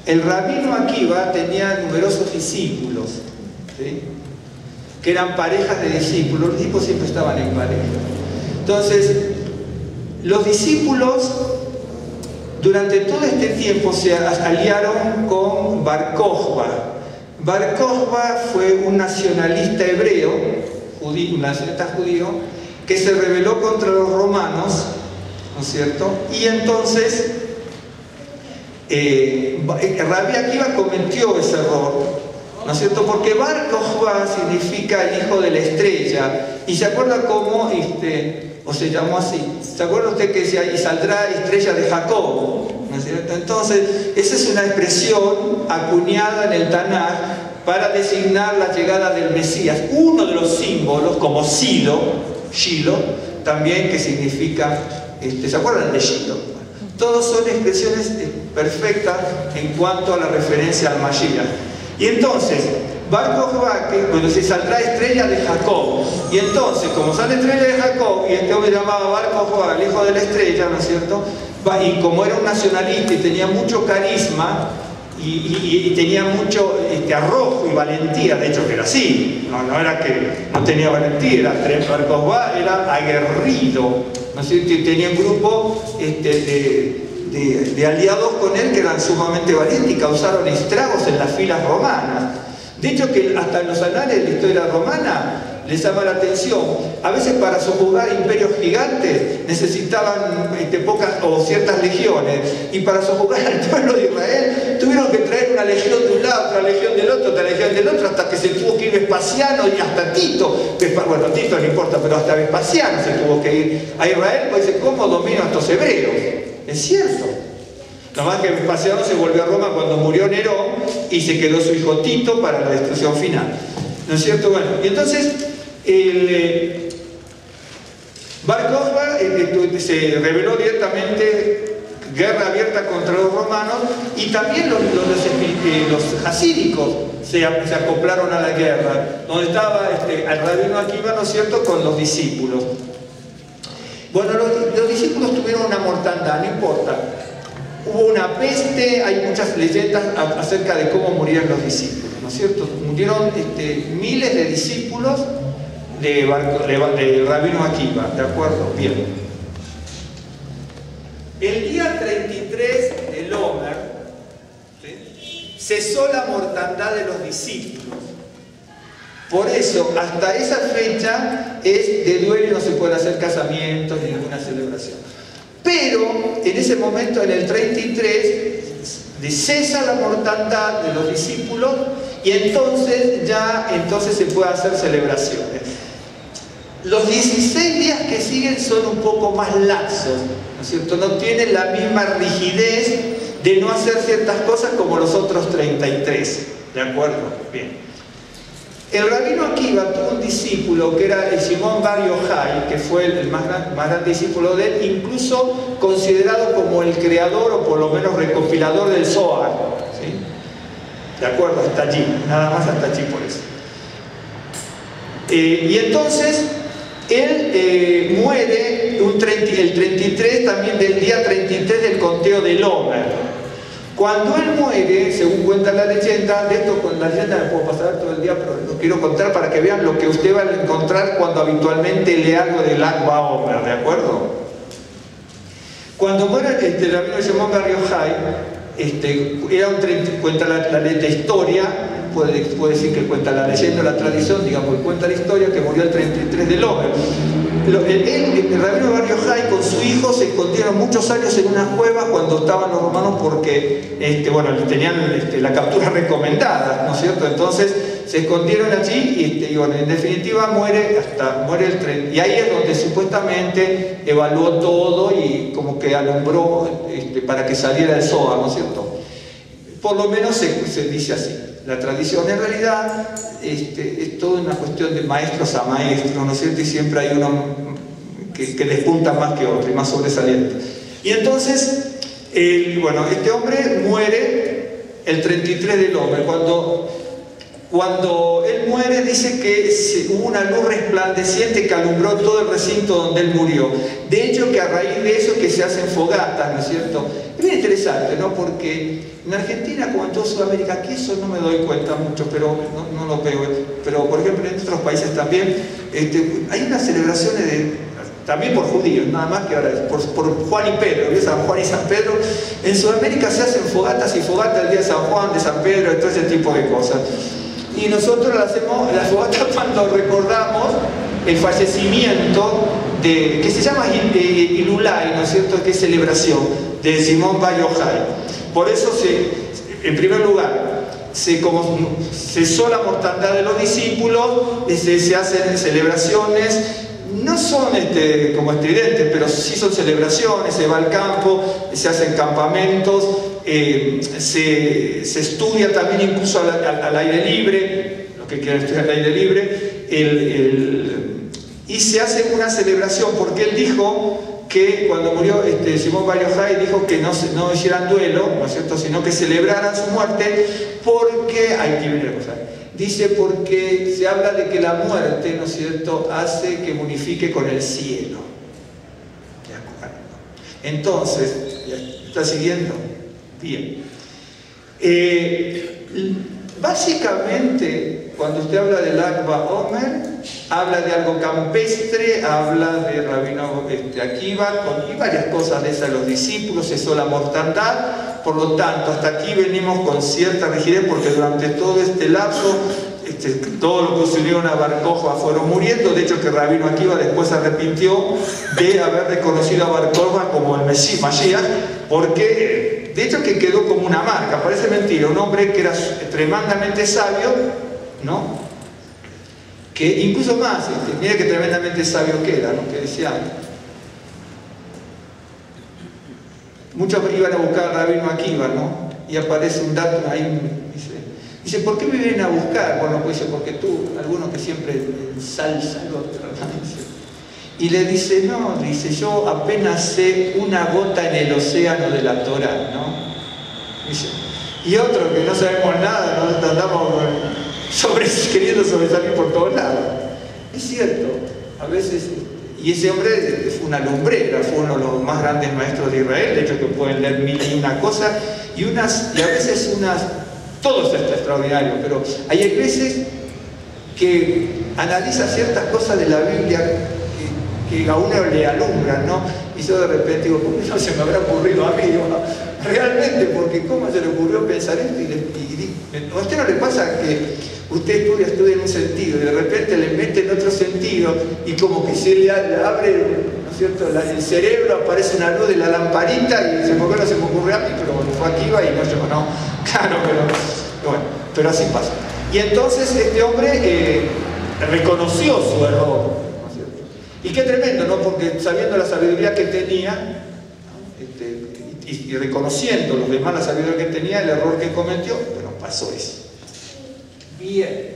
el rabino Akiva tenía numerosos discípulos, ¿sí? Que eran parejas de discípulos. Los discípulos siempre estaban en pareja. Entonces, los discípulos durante todo este tiempo se aliaron con Bar Kokhba. Bar Kokhba fue un nacionalista hebreo, un nacionalista judío, que se rebeló contra los romanos, ¿no es cierto? Y entonces Rabbi Akiva cometió ese error, ¿no es cierto? Porque Bar Kokhba significa el hijo de la estrella. ¿Y se acuerda cómo, o se llamó así? ¿Se acuerda usted que decía, y saldrá estrella de Jacob? ¿No es cierto? Entonces, esa es una expresión acuñada en el Tanaj para designar la llegada del Mesías. Uno de los símbolos, como Shiloh, también que significa, ¿se acuerdan de Shiloh? Todos son expresiones perfectas en cuanto a la referencia al Mashiach. Y entonces, Bar Kokhba, bueno, se saldrá estrella de Jacob. Y entonces, como sale estrella de Jacob, y este hombre llamaba Bar Kokhba, el hijo de la estrella, ¿no es cierto? Y como era un nacionalista y tenía mucho carisma, y tenía mucho arrojo y valentía, de hecho que era así, no era que no tenía valentía, Bar Kokhba era aguerrido, ¿no es cierto? Y tenía un grupo de aliados con él que eran sumamente valientes y causaron estragos en las filas romanas. De hecho que hasta en los anales de la historia romana les llama la atención. A veces para sojuzgar imperios gigantes necesitaban pocas o ciertas legiones, y para sojuzgar al pueblo de Israel tuvieron que traer una legión de un lado, otra legión del otro, otra legión del otro, hasta que se tuvo que ir Vespasiano y hasta Tito. Bueno, Tito no importa, pero hasta Vespasiano se tuvo que ir a Israel, pues dice, ¿cómo domino a estos hebreos? Es cierto. Nomás que Vespasiano se volvió a Roma cuando murió Nerón y se quedó su hijo Tito para la destrucción final. ¿No es cierto? Bueno, y entonces Bar Kokhba se rebeló directamente, guerra abierta contra los romanos, y también los hasídicos se acoplaron a la guerra, donde estaba el rabino Akiva, ¿no es cierto?, con los discípulos. Bueno, los discípulos tuvieron una mortandad, no importa. Hubo una peste, hay muchas leyendas acerca de cómo murieron los discípulos, ¿no es cierto? Murieron miles de discípulos de rabino Akiva, ¿de acuerdo? Bien. El día 33 del Omer, ¿sí?, cesó la mortandad de los discípulos. Por eso, hasta esa fecha es de duelo y no se puede hacer casamientos ni ninguna celebración. Pero en ese momento, en el 33, cesa la mortandad de los discípulos, y entonces se puede hacer celebraciones. Los 16 días que siguen son un poco más laxos, ¿no es cierto? No tienen la misma rigidez de no hacer ciertas cosas como los otros 33, ¿de acuerdo? Bien. El rabino Akiva tuvo un discípulo que era el Simón Bar Yochai, que fue el más grande discípulo de él, incluso considerado como el creador o por lo menos recopilador del Zohar, ¿sí? De acuerdo, hasta allí, nada más hasta allí por eso. Y entonces él muere el 33 también del día 33 del conteo del Omer. Cuando él muere, según cuenta la leyenda, de esto con la leyenda me puedo pasar todo el día, pero lo quiero contar para que vean lo que usted va a encontrar cuando habitualmente lee algo del Lag BaOmer, ¿de acuerdo? Cuando muere el rabino Simón Bar Yochai, cuenta la historia puede decir que cuenta la leyenda, la tradición, digamos, que cuenta la historia, que murió el 33 del Omer. El rabino Bar Yochai con su hijo se escondieron muchos años en unas cuevas cuando estaban los romanos porque, bueno, tenían la captura recomendada, ¿no es cierto? Entonces se escondieron allí y bueno, en definitiva muere el 30. Y ahí es donde supuestamente evaluó todo y como que alumbró para que saliera el Zohar, ¿no es cierto? Por lo menos se dice así. La tradición en realidad es toda una cuestión de maestros a maestros, ¿no es cierto? Y siempre hay uno que despunta más que otro y más sobresaliente. Y entonces, bueno, este hombre muere el 33 del Omer. Cuando él muere dice que hubo una luz resplandeciente que alumbró todo el recinto donde él murió. De hecho, que a raíz de eso que se hacen fogatas, ¿no es cierto? Es bien interesante, ¿no? Porque en Argentina, como en toda Sudamérica, aquí eso no me doy cuenta mucho, pero no lo veo. Pero, por ejemplo, en otros países también hay unas celebraciones también por judíos, nada más que ahora por Juan y Pedro, ¿ves? San Juan y San Pedro. En Sudamérica se hacen fogatas y fogatas el día de San Juan, de San Pedro, todo ese tipo de cosas. Y nosotros hacemos las fogatas cuando recordamos el fallecimiento que se llama Ilulay, ¿no es cierto?, que es celebración, de Simón Bar Yochai. Por eso, en primer lugar, como cesó la mortandad de los discípulos, se hacen celebraciones, no son como estridentes, pero sí son celebraciones, se va al campo, se hacen campamentos, se estudia también incluso al aire libre, los que quieran estudiar al aire libre, y se hace una celebración, porque él dijo que cuando murió Simón Bar Yochai dijo que no hicieran duelo, ¿no es cierto?, sino que celebraran su muerte, porque hay que ver la cosa. Dice porque se habla de que la muerte, ¿no es cierto?, hace que unifique con el cielo. ¿De acuerdo? Entonces, ¿está siguiendo? Bien. Básicamente, cuando usted habla del Lag BaOmer, habla de algo campestre, habla de Rabino Akiva, y varias cosas de esas, los discípulos, cesó la mortandad. Por lo tanto, hasta aquí venimos con cierta rigidez, porque durante todo este lapso, todos los que se unieron a Bar Kokhba fueron muriendo. De hecho, que Rabino Akiva después se arrepintió de haber reconocido a Bar Kokhba como el Mesías, Mashiach, porque de hecho que quedó como una marca. Parece mentira, un hombre que era tremendamente sabio, ¿no? Que incluso más, mira que tremendamente sabio que era, ¿no? Que decía, muchos iban a buscar a Rabino Akiva, ¿no? Y aparece un dato ahí, dice, ¿por qué me vienen a buscar? Bueno, pues dice, porque tú, algunos que siempre ensalzan al otro, ¿no? Y le dice, no, dice, yo apenas sé una gota en el océano de la Torá, ¿no? Dice, y otro que no sabemos nada, ¿no? Andamos queriendo sobresalir por todos lados. Es cierto, a veces, y ese hombre fue una lumbrera, fue uno de los más grandes maestros de Israel, de hecho que pueden leer 1001 cosas, y a veces todo esto es extraordinario, pero hay veces que analiza ciertas cosas de la Biblia que a uno le alumbran, ¿no? Y yo de repente digo, ¿cómo no se me habrá ocurrido a mí? Realmente, porque ¿cómo se le ocurrió pensar esto? ¿A usted no le pasa que usted estudia en un sentido y de repente le mete en otro sentido y como que se le abre, ¿no es cierto?, el cerebro, aparece una luz de la lamparita y dice, ¿por qué no se me ocurre a mí? Pero bueno, fue aquí y no llegó, ¿no? Claro, pero así pasa. Y entonces este hombre reconoció su error, ¿no es cierto? Y qué tremendo, ¿no? Porque sabiendo la sabiduría que tenía, ¿no? y reconociendo los demás la sabiduría que tenía, el error que cometió, pero pasó eso. Bien.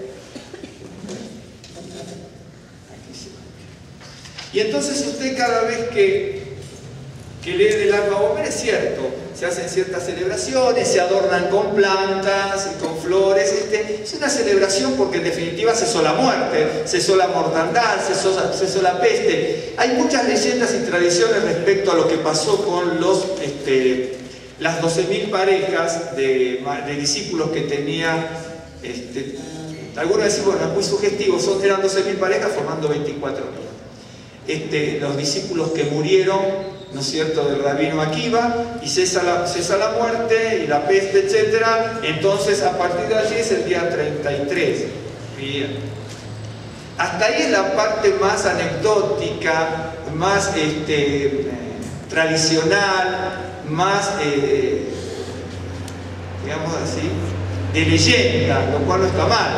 Y entonces usted cada vez que lee del Lag BaOmer, es cierto, se hacen ciertas celebraciones, se adornan con plantas y con flores. Es una celebración porque en definitiva cesó la muerte, cesó la mortandad, cesó la peste. Hay muchas leyendas y tradiciones respecto a lo que pasó con las 12.000 parejas de discípulos que tenía. Algunos decían, bueno, es muy sugestivo, eran 12.000 parejas formando 24.000. Los discípulos que murieron ¿no es cierto?, del rabino Akiva, y cesa la muerte y la peste, etc. Entonces, a partir de allí es el día 33. Bien. Hasta ahí es la parte más anecdótica, más tradicional, más, digamos así, de leyenda, lo cual no está mal.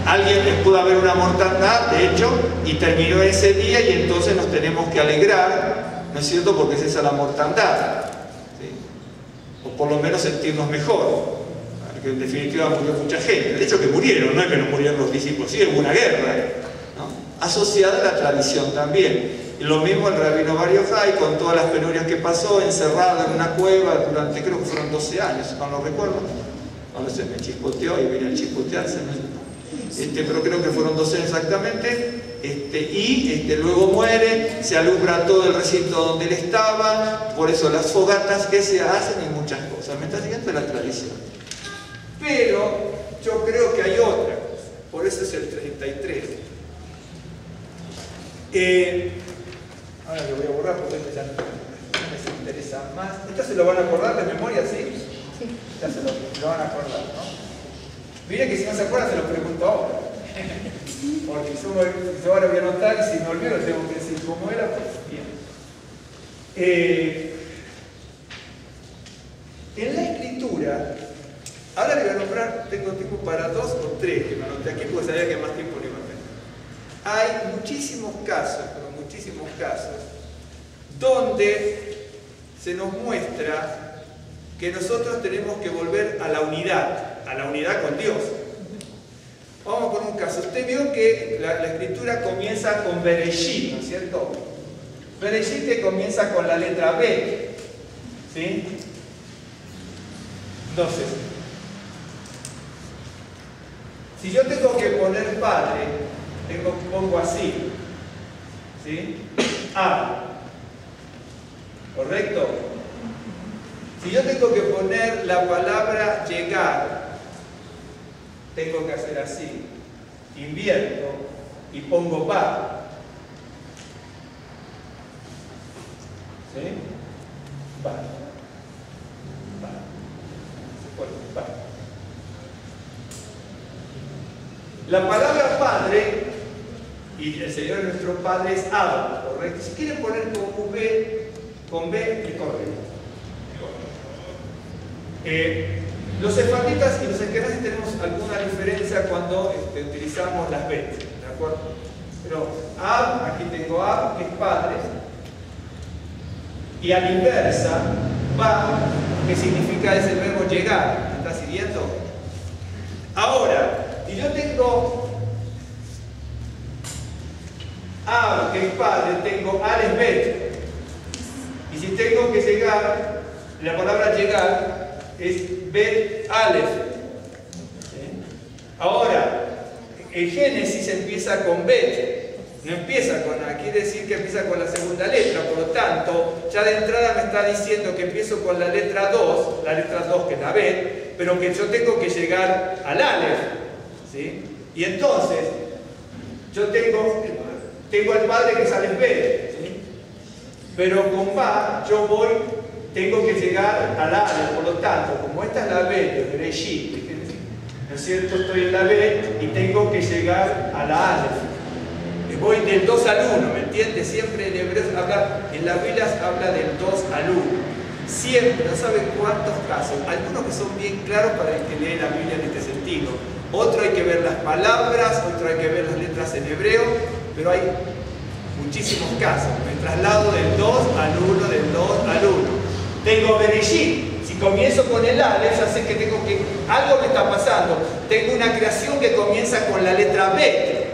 Alguien pudo haber una mortandad, de hecho, y terminó ese día, y entonces nos tenemos que alegrar, ¿no es cierto?, porque es esa la mortandad, ¿sí? O por lo menos sentirnos mejor, porque en definitiva murió mucha gente. De hecho que murieron, no es que no murieron los discípulos, sí, hubo una guerra, ¿no?, asociada a la tradición también. Y lo mismo el rabino Bar Yochai, con todas las penurias que pasó, encerrado en una cueva durante, creo que fueron 12 años, no lo recuerdo, cuando se me chispoteó y vine a chispotearse, pero creo que fueron 12 exactamente, y luego muere, se alumbra todo el recinto donde él estaba, por eso las fogatas que se hacen y muchas cosas. Me está siguiendo la tradición. Pero yo creo que hay otra cosa, por eso es el 33. Ahora lo voy a borrar porque ya no me interesa más. ¿Esto se lo van a acordar de memoria, sí? Sí. Ya se lo van a acordar, ¿no? Mire que si no se acuerdan se lo pregunto ahora. Porque yo ahora voy a anotar y si me olvido tengo que decir cómo era, pues bien. En la escritura, ahora le voy a nombrar, tengo tiempo para 2 o 3 que me anoté aquí porque sabía que más tiempo le iba a tener. Hay muchísimos casos, donde se nos muestra que nosotros tenemos que volver a la unidad con Dios. Vamos por un caso. Usted vio que la escritura comienza con Bereshit, ¿no es cierto? Bereshit que comienza con la letra B, ¿sí? Entonces, si yo tengo que poner padre, pongo así, ¿sí? A, ¿correcto? Si yo tengo que poner la palabra llegar, tengo que hacer así, invierto y pongo va, ¿sí? Va, va. La palabra padre, y el Señor es nuestro Padre, es Abba, ¿correcto? Si quieren poner con B, es correcto. Los sefardistas y los ashkenazis tenemos alguna diferencia cuando utilizamos las B, ¿de acuerdo? Pero Ab, aquí tengo Ab, que es padre, y a la inversa, va, que significa es el verbo llegar. ¿Me está siguiendo? Ahora, si yo tengo Ab, que es padre, tengo Aleph Bet, y si tengo que llegar, la palabra llegar es Bet Aleph. Ahora, el Génesis empieza con Bet, no empieza con A, quiere decir que empieza con la segunda letra, por lo tanto, ya de entrada me está diciendo que empiezo con la letra 2 que es la Bet, pero que yo tengo que llegar al Aleph, ¿sí? Y entonces, yo tengo el padre que es Aleph Bet, ¿sí? Pero con Va, tengo que llegar al Aleph, por lo tanto, como esta es la B de Bereshit, ¿no es cierto? Estoy en la B y tengo que llegar a la Aleph. Voy del 2 al 1, ¿me entiendes? Siempre en hebreo en las Biblias habla del 2 al 1. Siempre, no saben cuántos casos, algunos que son bien claros para el que lee la Biblia en este sentido. Otro hay que ver las palabras, otro hay que ver las letras en hebreo, pero hay muchísimos casos. Me traslado del 2 al 1, del 2 al 1. Tengo Bereshit. Si comienzo con el Aleph, ya sé que algo me está pasando. Tengo una creación que comienza con la letra Bet,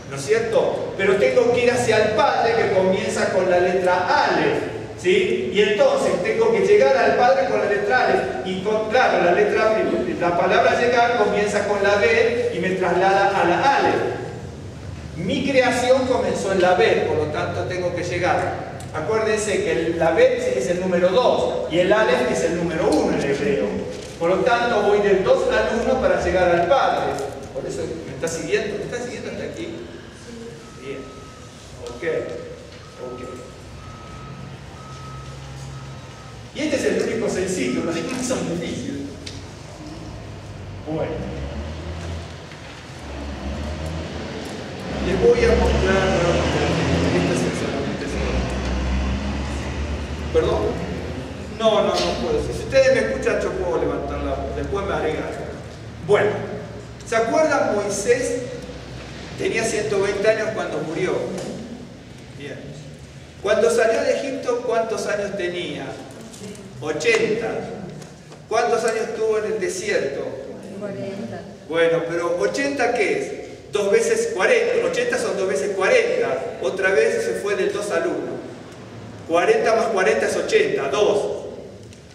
¿no es cierto? Pero tengo que ir hacia el Padre que comienza con la letra Aleph, ¿sí? Y entonces tengo que llegar al Padre con la letra Aleph. Y claro, la palabra llegar comienza con la Bet y me traslada a la Aleph. Mi creación comenzó en la Bet, por lo tanto tengo que llegar. Acuérdense que la Bet es el número 2 y el Aleph es el número 1 en hebreo. Por lo tanto voy del 2 al 1 para llegar al Padre. Por eso, ¿me está siguiendo? ¿Me está siguiendo hasta aquí? Bien. Ok. sencillos, los demás son difíciles. Bueno. Les voy a mostrar este sinceramente. ¿Perdón? No puedo. Si ustedes me escuchan, yo puedo levantar la voz. Después me agregan. Bueno, ¿se acuerdan? Moisés tenía 120 años cuando murió. Bien. Cuando salió de Egipto, ¿cuántos años tenía? 80. ¿Cuántos años tuvo en el desierto? 40. Bueno, pero 80 ¿qué es? 2 veces 40. 80 son 2 veces 40. Otra vez se fue del 2 al 1. 40 más 40 es 80, 2.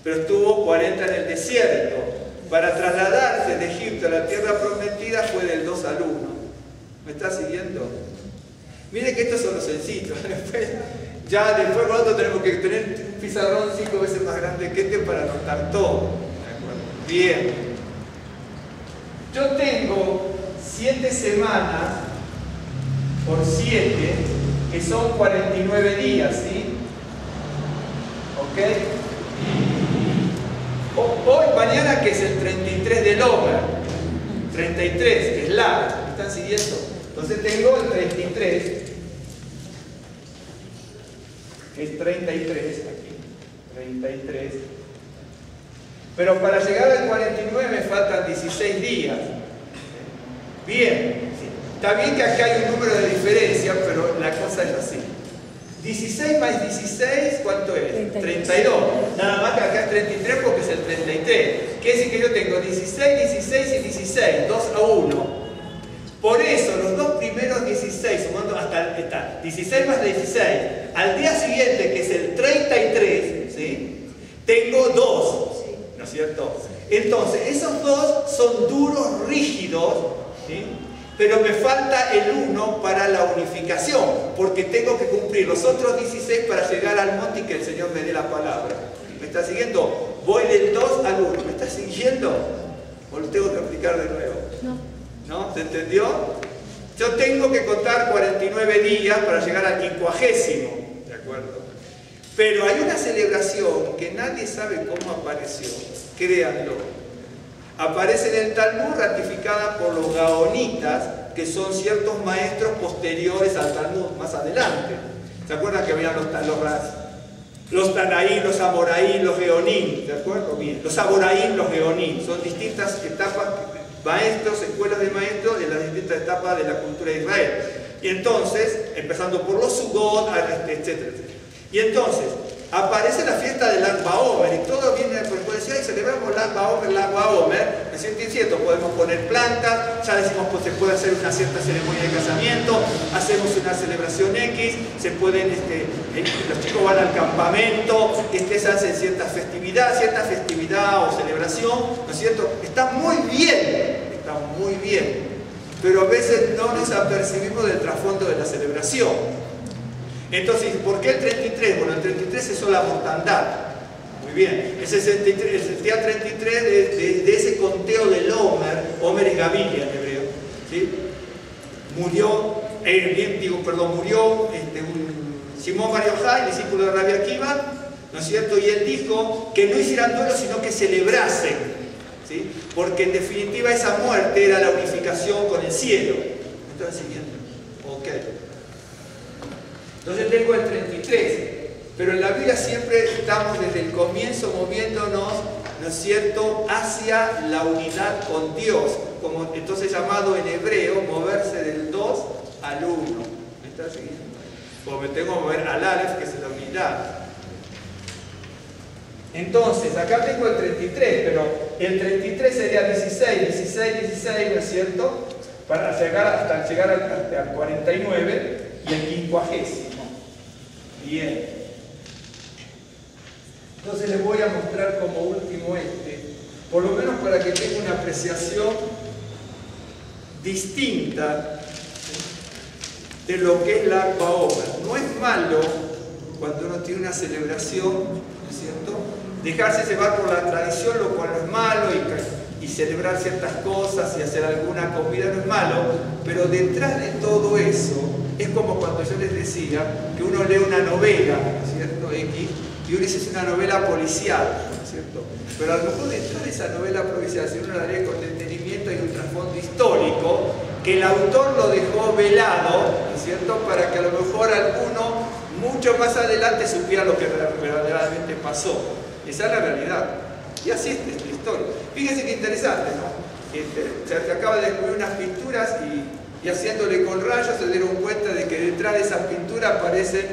Pero estuvo 40 en el desierto. Para trasladarse de Egipto a la tierra prometida fue del 2 al 1. ¿Me está siguiendo? Miren que estos son los sencillos. Después nosotros tenemos que tener un pizarrón 5 veces más grande que este para anotar todo. Bien. Yo tengo 7 semanas por 7, que son 49 días, ¿sí? ¿Ok? Hoy, mañana, que es el 33 del Homer. 33, que es largo. ¿Me están siguiendo? Entonces tengo el 33, que es 33, aquí. 33. Pero para llegar al 49 me faltan 16 días. Bien. Está bien que acá hay un número de diferencia, pero la cosa es así. 16 más 16, ¿cuánto es? 32. Nada más que acá es 33 porque es el 33. Quiere decir que yo tengo 16, 16 y 16, 2 a 1. Por eso, los dos primeros 16, sumando hasta 16 más 16, al día siguiente, que es el 33, ¿sí? Tengo 2, ¿no es cierto? Entonces, esos 2 son duros, rígidos, ¿sí? Pero me falta el 1 para la unificación, porque tengo que cumplir los otros 16 para llegar al monte y que el Señor me dé la palabra. ¿Me está siguiendo? Voy del 2 al 1. ¿Me está siguiendo? ¿O lo tengo que explicar de nuevo? ¿No? ¿Se entendió? Yo tengo que contar 49 días para llegar al 50º, ¿de acuerdo? Pero hay una celebración que nadie sabe cómo apareció, créanlo. Aparece en el Talmud, ratificada por los gaonitas, que son ciertos maestros posteriores al Talmud, más adelante. ¿Se acuerdan que habían los Tanaí, los Amoraí, los Geonim? ¿De acuerdo? Bien. Los Amoraí, los Geonim. Son distintas etapas, maestros, escuelas de maestros de las distintas etapas de la cultura de Israel. Y entonces, empezando por los Sugot, etc. Y entonces, aparece la fiesta del Lag BaOmer, y todo viene, pues decir, ay, celebramos Lag BaOmer, es cierto, podemos poner plantas, ya decimos, pues se puede hacer una cierta ceremonia de casamiento, hacemos una celebración X, se pueden, los chicos van al campamento, se hacen cierta festividad o celebración, ¿no es cierto? Está muy bien, pero a veces no nos apercibimos del trasfondo de la celebración. Entonces, ¿por qué el 33? Bueno, el 33 es la mortandad. Muy bien. Es el día 33 de ese conteo del Homer es Gavilia en hebreo. ¿Sí? Murió Simón Bar Yochai, discípulo de Rabbi Akiva, ¿no es cierto? Y él dijo que no hicieran duelo, sino que celebrasen. ¿Sí? Porque en definitiva esa muerte era la unificación con el cielo. ¿Me están siguiendo? Ok. Entonces tengo el 33, pero en la Biblia siempre estamos desde el comienzo moviéndonos, ¿no es cierto?, hacia la unidad con Dios, como entonces llamado en hebreo, moverse del 2 al 1. ¿Me está siguiendo? O me tengo que mover al Aleph, que es la unidad. Entonces, acá tengo el 33, pero el 33 sería 16, ¿no es cierto?, para llegar hasta llegar al 49 y el 50º. Bien. Entonces les voy a mostrar como último por lo menos para que tenga una apreciación distinta de lo que es la Lag BaOmer. No es malo cuando uno tiene una celebración, ¿no es cierto?, dejarse llevar por la tradición, lo cual no es malo, y celebrar ciertas cosas y hacer alguna comida no es malo, pero detrás de todo eso es como cuando yo les decía que uno lee una novela, ¿no es cierto?, X, Y uno dice, es una novela policial, ¿no es cierto? Pero a lo mejor detrás de esa novela policial, si uno la lee con detenimiento, hay un trasfondo histórico que el autor lo dejó velado, ¿no es cierto?, para que a lo mejor alguno mucho más adelante supiera lo que verdaderamente pasó. Esa es la realidad. Y así es esta historia. Fíjense qué interesante, ¿no? Se acaba de descubrir unas pinturas y haciéndole con rayos se dieron cuenta de que detrás de esas pinturas aparecen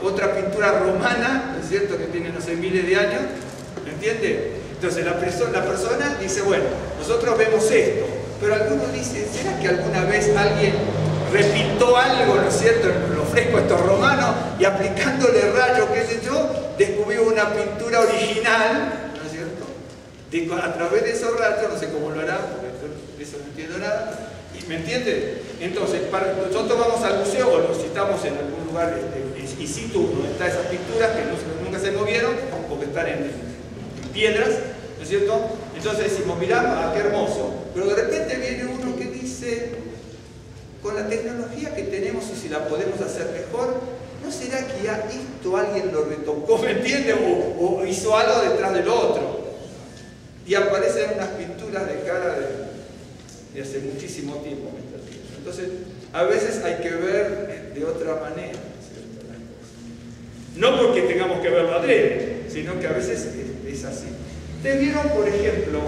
otra pintura romana, ¿no es cierto?, que tiene no sé miles de años, ¿me entiende? Entonces la persona dice, bueno, nosotros vemos esto, pero algunos dicen, ¿será que alguna vez alguien repintó algo, ¿no es cierto?, en los frescos estos romanos y aplicándole rayos, qué sé yo, descubrió una pintura original, ¿no es cierto?, a través de esos rayos, no sé cómo lo hará, porque de eso no entiendo nada. ¿Me entiende? Entonces, nosotros vamos al museo o si estamos en algún lugar in situ donde están esas pinturas que nunca se movieron porque están en piedras, ¿no es cierto? Entonces decimos, mirá, qué hermoso. Pero de repente viene uno que dice, con la tecnología que tenemos y si la podemos hacer mejor, ¿no será que ya esto alguien lo retocó, ¿me entiende? O hizo algo detrás del otro. Y aparecen unas pinturas de cara de hace muchísimo tiempo. Entonces, a veces hay que ver de otra manera, ¿cierto? No porque tengamos que verlo adrede, sino que a veces es así. Ustedes vieron, por ejemplo,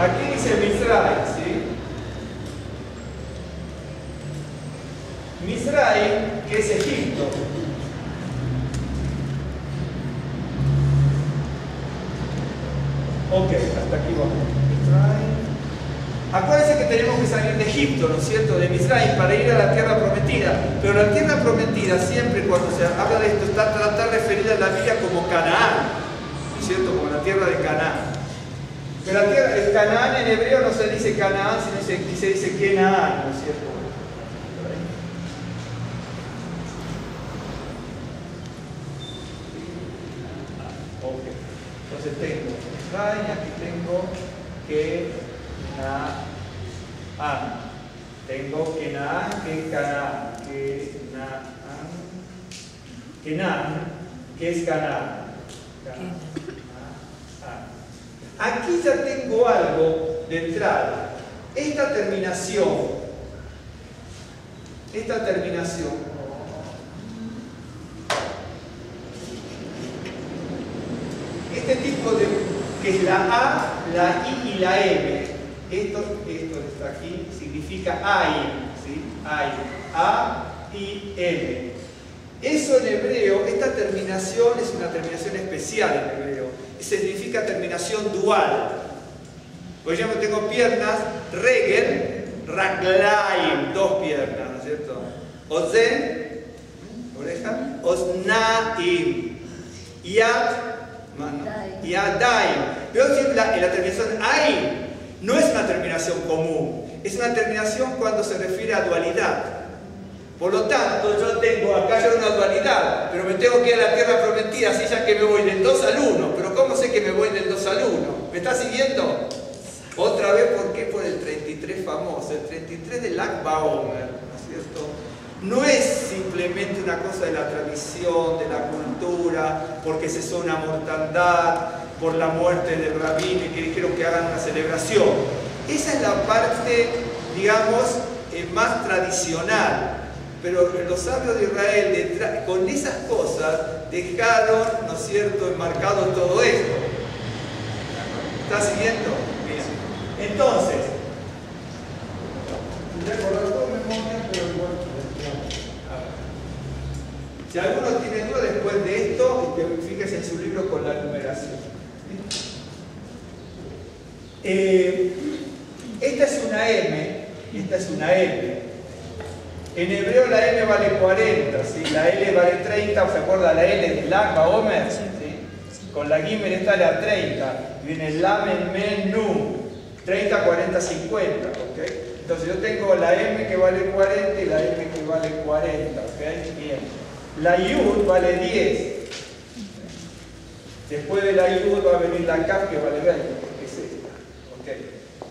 aquí dice Mizraim, ¿sí? Mizraim, que es Egipto. Ok, hasta aquí vamos. Mizraim. Acuérdense que tenemos que salir de Egipto, ¿no es cierto?, de Mizraim, para ir a la tierra prometida. Pero la tierra prometida, siempre cuando se habla de esto, está referida en la Biblia como Canaán, ¿no es cierto?, como la tierra de Canaán. Pero la tierra de Canaán en hebreo no se dice Canaán, sino se dice Kenaán, ¿no es cierto? Ok. Entonces tengo Israel y aquí tengo Kenaán. Tengo Kenaán, que es Canaán. Kenaán, que es Canaán. Aquí ya tengo algo de entrada. Esta terminación, este tipo de, que es la A, la I y la M, esto que está aquí, significa AIM, ¿sí? AIM, A, I, M. Eso en hebreo, esta terminación es una terminación especial en hebreo. Significa terminación dual. Por ejemplo, tengo piernas, regel, raglaim, dos piernas, ¿no es cierto? Ozen, oreja, oznaim, yad, mano, yadaim. Pero la terminación aim no es una terminación común, es una terminación cuando se refiere a dualidad. Por lo tanto, yo tengo acá ya una dualidad, pero me tengo que ir a la tierra prometida, así ya que me voy del 2 al 1. Pero ¿cómo sé que me voy del 2 al 1? ¿Me está siguiendo? Otra vez, ¿por qué? Por el 33 famoso, el 33 del Lag Baomer, ¿no es cierto? No es simplemente una cosa de la tradición, de la cultura, porque cesó una mortandad, por la muerte del rabino y que dijeron que hagan una celebración. Esa es la parte, digamos, más tradicional. Pero los sabios de Israel, con esas cosas, dejaron, ¿no es cierto?, enmarcado todo esto. ¿Está siguiendo? Bien. Entonces, recordar todo memoria, pero igual. Si alguno tiene duda después de esto, fíjese en su libro con la numeración. Esta es una M, y esta es una L. En hebreo la M vale 40, ¿sí? La L vale 30, ¿se acuerda la L de Lag Baomer? ¿Sí? Con la Gimel está la 30. Viene Lamen Men Nun. 30, 40, 50, ¿ok? Entonces yo tengo la M que vale 40 y la M que vale 40, ¿ok? Bien. La Yud vale 10. Después de la Yud va a venir la Kaf que vale 20, que es esta, ¿ok?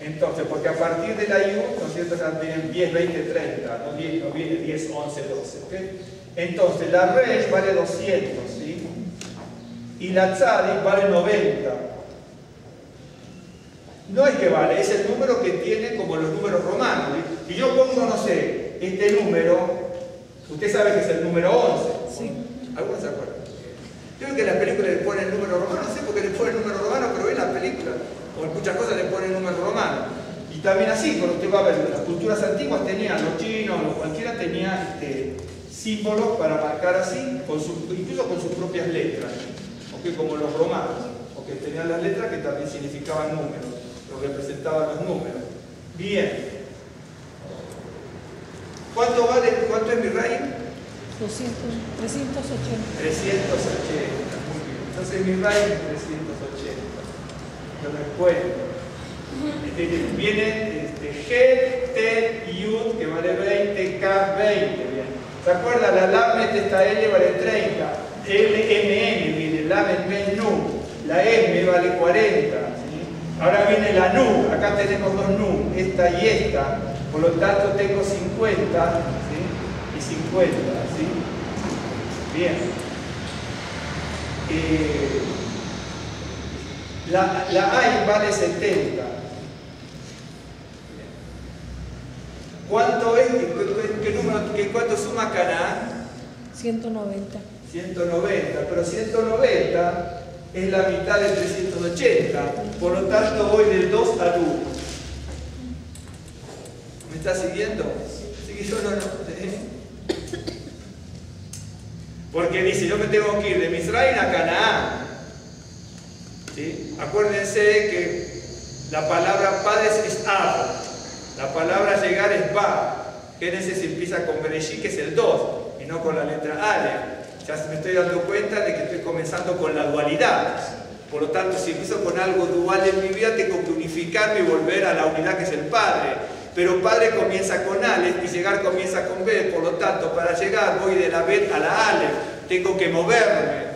Entonces, porque a partir de la Yud, ¿no es cierto? Ya vienen 10, 20, 30, no viene 10, 11, 12, ¿ok? Entonces, la Resh vale 200, ¿sí? Y la Tzadik vale 90. No es que vale, es el número que tiene como los números romanos. Y yo pongo, no sé, este número, usted sabe que es el número 11. Sí. ¿Algunos se acuerdan? Yo creo que en la película le ponen el número romano, no sé por qué le ponen el número romano, pero en la película, o en muchas cosas le ponen el número romano. Y también así, cuando usted va a ver, las culturas antiguas tenían, los chinos, los cualquiera tenía símbolos para marcar así, incluso con sus propias letras, ¿okay? Como los romanos, porque tenían las letras que también significaban números, representaban los números. Bien. ¿Cuánto es mi raíz? 380. 380, muy bien. Entonces mi raíz es 380. Lo recuerdo. Viene G, T, Yud, que vale 20, K, 20. Bien. ¿Se acuerdan? La Lamet, esta L vale 30. L, M, N viene, Lamet, Men, Nu. La M vale 40. ¿Sí? Ahora viene la Nu. Acá tenemos dos Nu, esta y esta. Por lo tanto tengo 50, ¿sí? Y 50, ¿sí? Bien. La A vale 70. ¿Cuánto es? ¿Cuánto suma Canaán? 190. 190, pero 190 es la mitad de 380. Por lo tanto voy del 2 al 1. ¿Me está siguiendo? Así que yo no. Porque dice, yo me tengo que ir de Misraim a Canaán. ¿Sí? Acuérdense que la palabra padres es Ab. La palabra llegar es Ba. Génesis empieza con Bereshit, que es el 2, y no con la letra Ale. Ya me estoy dando cuenta de que estoy comenzando con la dualidad. Por lo tanto, si empiezo con algo dual en mi vida, tengo que unificarme y volver a la unidad que es el Padre. Pero Padre comienza con Aleph y llegar comienza con Bet. Por lo tanto, para llegar voy de la Bet a la Aleph. Tengo que moverme.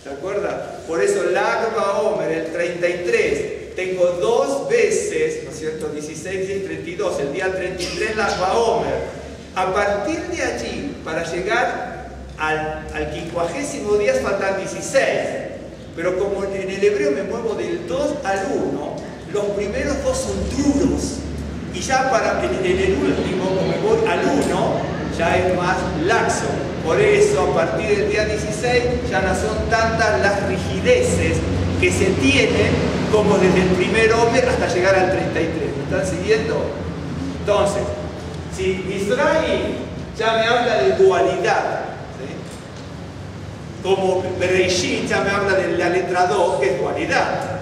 ¿Se acuerda? Por eso Lag Baomer, el 33, tengo dos veces, ¿no es cierto? 16 y 32. El día 33 Lag Baomer. A partir de allí, para llegar al 50º día faltan 16. Pero como en el hebreo me muevo del 2 al 1, los primeros dos son duros. Y ya en el último, como me voy al 1, ya es más laxo. Por eso, a partir del día 16, ya no son tantas las rigideces que se tienen como desde el primer hombre hasta llegar al 33. ¿Me están siguiendo? Entonces, si Israel ya me habla de dualidad, ¿sí? Como Bereshit ya me habla de la letra 2, que es dualidad.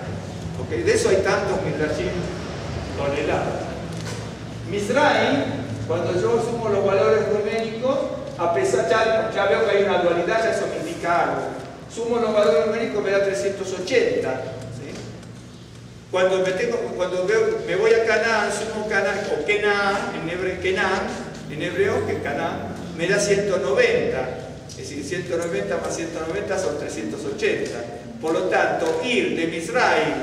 ¿Okay? De eso hay tantos midrashim toneladas. Misraim, cuando yo sumo los valores numéricos, a pesar, ya veo que hay una dualidad, ya eso me indica algo. Sumo los valores numéricos, me da 380. ¿Sí? Cuando me voy a Canaán, sumo Canaán, o Kenan, en hebreo, que Canaán, me da 190. Es decir, 190 más 190 son 380. Por lo tanto, ir de Misraim,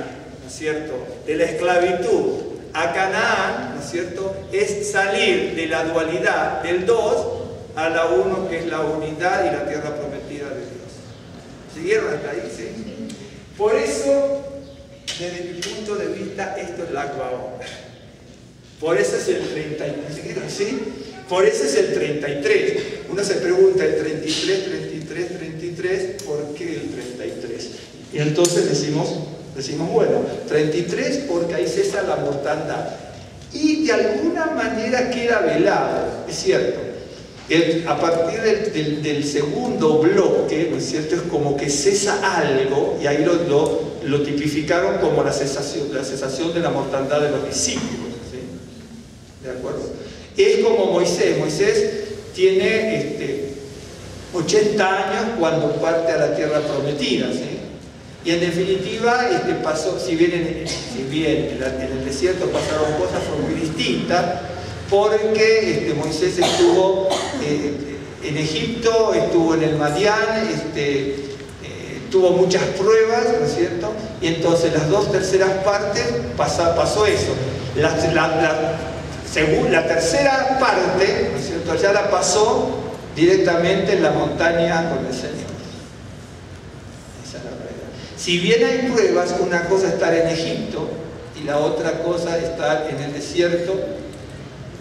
¿no es cierto?, de la esclavitud a Canaán, ¿no es cierto?, es salir de la dualidad del 2 a la 1, que es la unidad y la tierra prometida de Dios. ¿Siguieron hasta ahí? ¿Sí? Por eso, desde mi punto de vista, esto es la Akbaón. Por eso es el 33. ¿Siguieron? ¿Sí? Por eso es el 33. Uno se pregunta, el 33, 33, 33, ¿por qué el 33? Y entonces decimos, bueno, 33 porque ahí cesa la mortandad. Y de alguna manera queda velado, es cierto. A partir del segundo bloque, ¿no es cierto?, es como que cesa algo, y ahí lo tipificaron como la cesación de la mortandad de los discípulos. ¿Sí? ¿De acuerdo? Es como Moisés. Moisés tiene 80 años cuando parte a la tierra prometida, ¿sí? Y en definitiva, pasó, si bien en el desierto pasaron cosas, fue muy distintas, porque Moisés estuvo en Egipto, estuvo en el Madián, tuvo muchas pruebas, ¿no es cierto? Y entonces las 2/3 partes pasó eso. La tercera parte, ¿no es cierto?, ya la pasó directamente en la montaña con el Señor. Esa es la realidad. Si bien hay pruebas, una cosa es estar en Egipto y la otra cosa es estar en el desierto,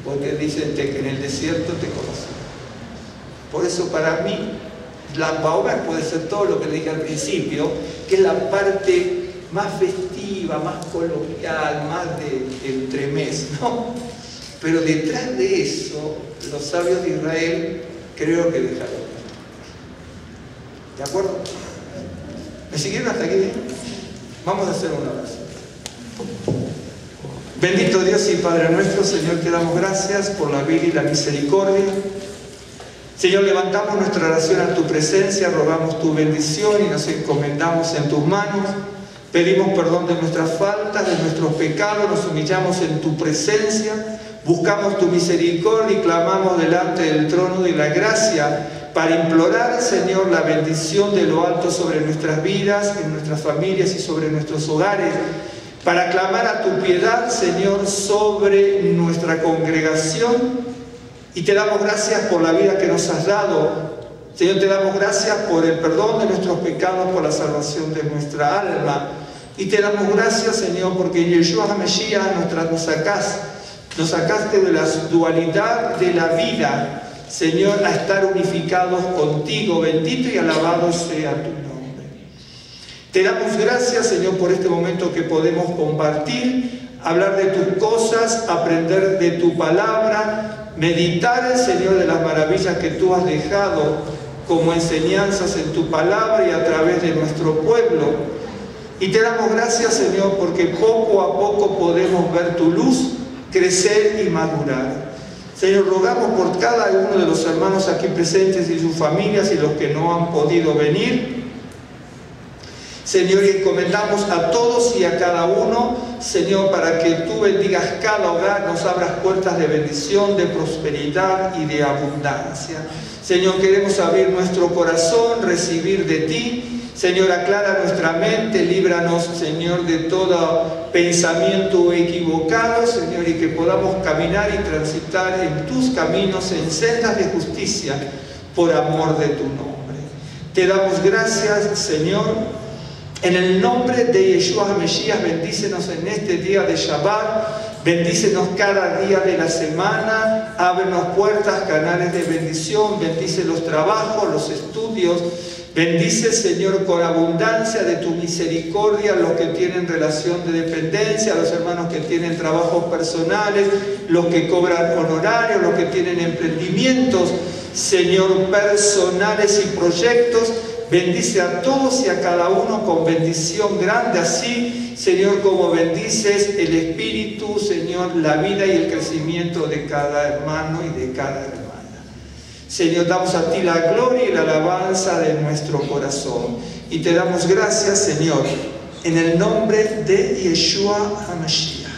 porque dicen que en el desierto te conocí. Por eso para mí, la Paumer puede ser todo lo que le dije al principio, que es la parte más festiva, más coloquial, más de entremés, ¿no? Pero detrás de eso, los sabios de Israel creo que dejaron. ¿De acuerdo? ¿Me siguieron hasta aquí? Vamos a hacer una oración. Bendito Dios y Padre nuestro, Señor, te damos gracias por la vida y la misericordia. Señor, levantamos nuestra oración a tu presencia, rogamos tu bendición y nos encomendamos en tus manos. Pedimos perdón de nuestras faltas, de nuestros pecados, nos humillamos en tu presencia, buscamos tu misericordia y clamamos delante del trono de la gracia para implorar, Señor, la bendición de lo alto sobre nuestras vidas, en nuestras familias y sobre nuestros hogares, para clamar a tu piedad, Señor, sobre nuestra congregación. Y te damos gracias por la vida que nos has dado. Señor, te damos gracias por el perdón de nuestros pecados, por la salvación de nuestra alma. Y te damos gracias, Señor, porque en Yeshua HaMashiach nos sacaste de la dualidad de la vida, Señor, a estar unificados contigo. Bendito y alabado sea tu nombre. Te damos gracias, Señor, por este momento que podemos compartir, hablar de tus cosas, aprender de tu palabra, meditar, Señor, de las maravillas que tú has dejado como enseñanzas en tu palabra y a través de nuestro pueblo. Y te damos gracias, Señor, porque poco a poco podemos ver tu luz crecer y madurar. Señor, rogamos por cada uno de los hermanos aquí presentes y sus familias y los que no han podido venir. Señor, y encomendamos a todos y a cada uno, Señor, para que tú bendigas cada hogar, nos abras puertas de bendición, de prosperidad y de abundancia. Señor, queremos abrir nuestro corazón, recibir de ti. Señor, aclara nuestra mente, líbranos, Señor, de todo pensamiento equivocado, Señor, y que podamos caminar y transitar en tus caminos, en sendas de justicia, por amor de tu nombre. Te damos gracias, Señor. En el nombre de Yeshua HaMashiach, bendícenos en este día de Shabbat, bendícenos cada día de la semana, ábrenos puertas, canales de bendición, bendice los trabajos, los estudios, bendice, Señor, con abundancia de tu misericordia los que tienen relación de dependencia, los hermanos que tienen trabajos personales, los que cobran honorarios, los que tienen emprendimientos, Señor, personales y proyectos. Bendice a todos y a cada uno con bendición grande, así, Señor, como bendices el Espíritu, Señor, la vida y el crecimiento de cada hermano y de cada hermana. Señor, damos a ti la gloria y la alabanza de nuestro corazón. Y te damos gracias, Señor, en el nombre de Yeshua HaMashiach.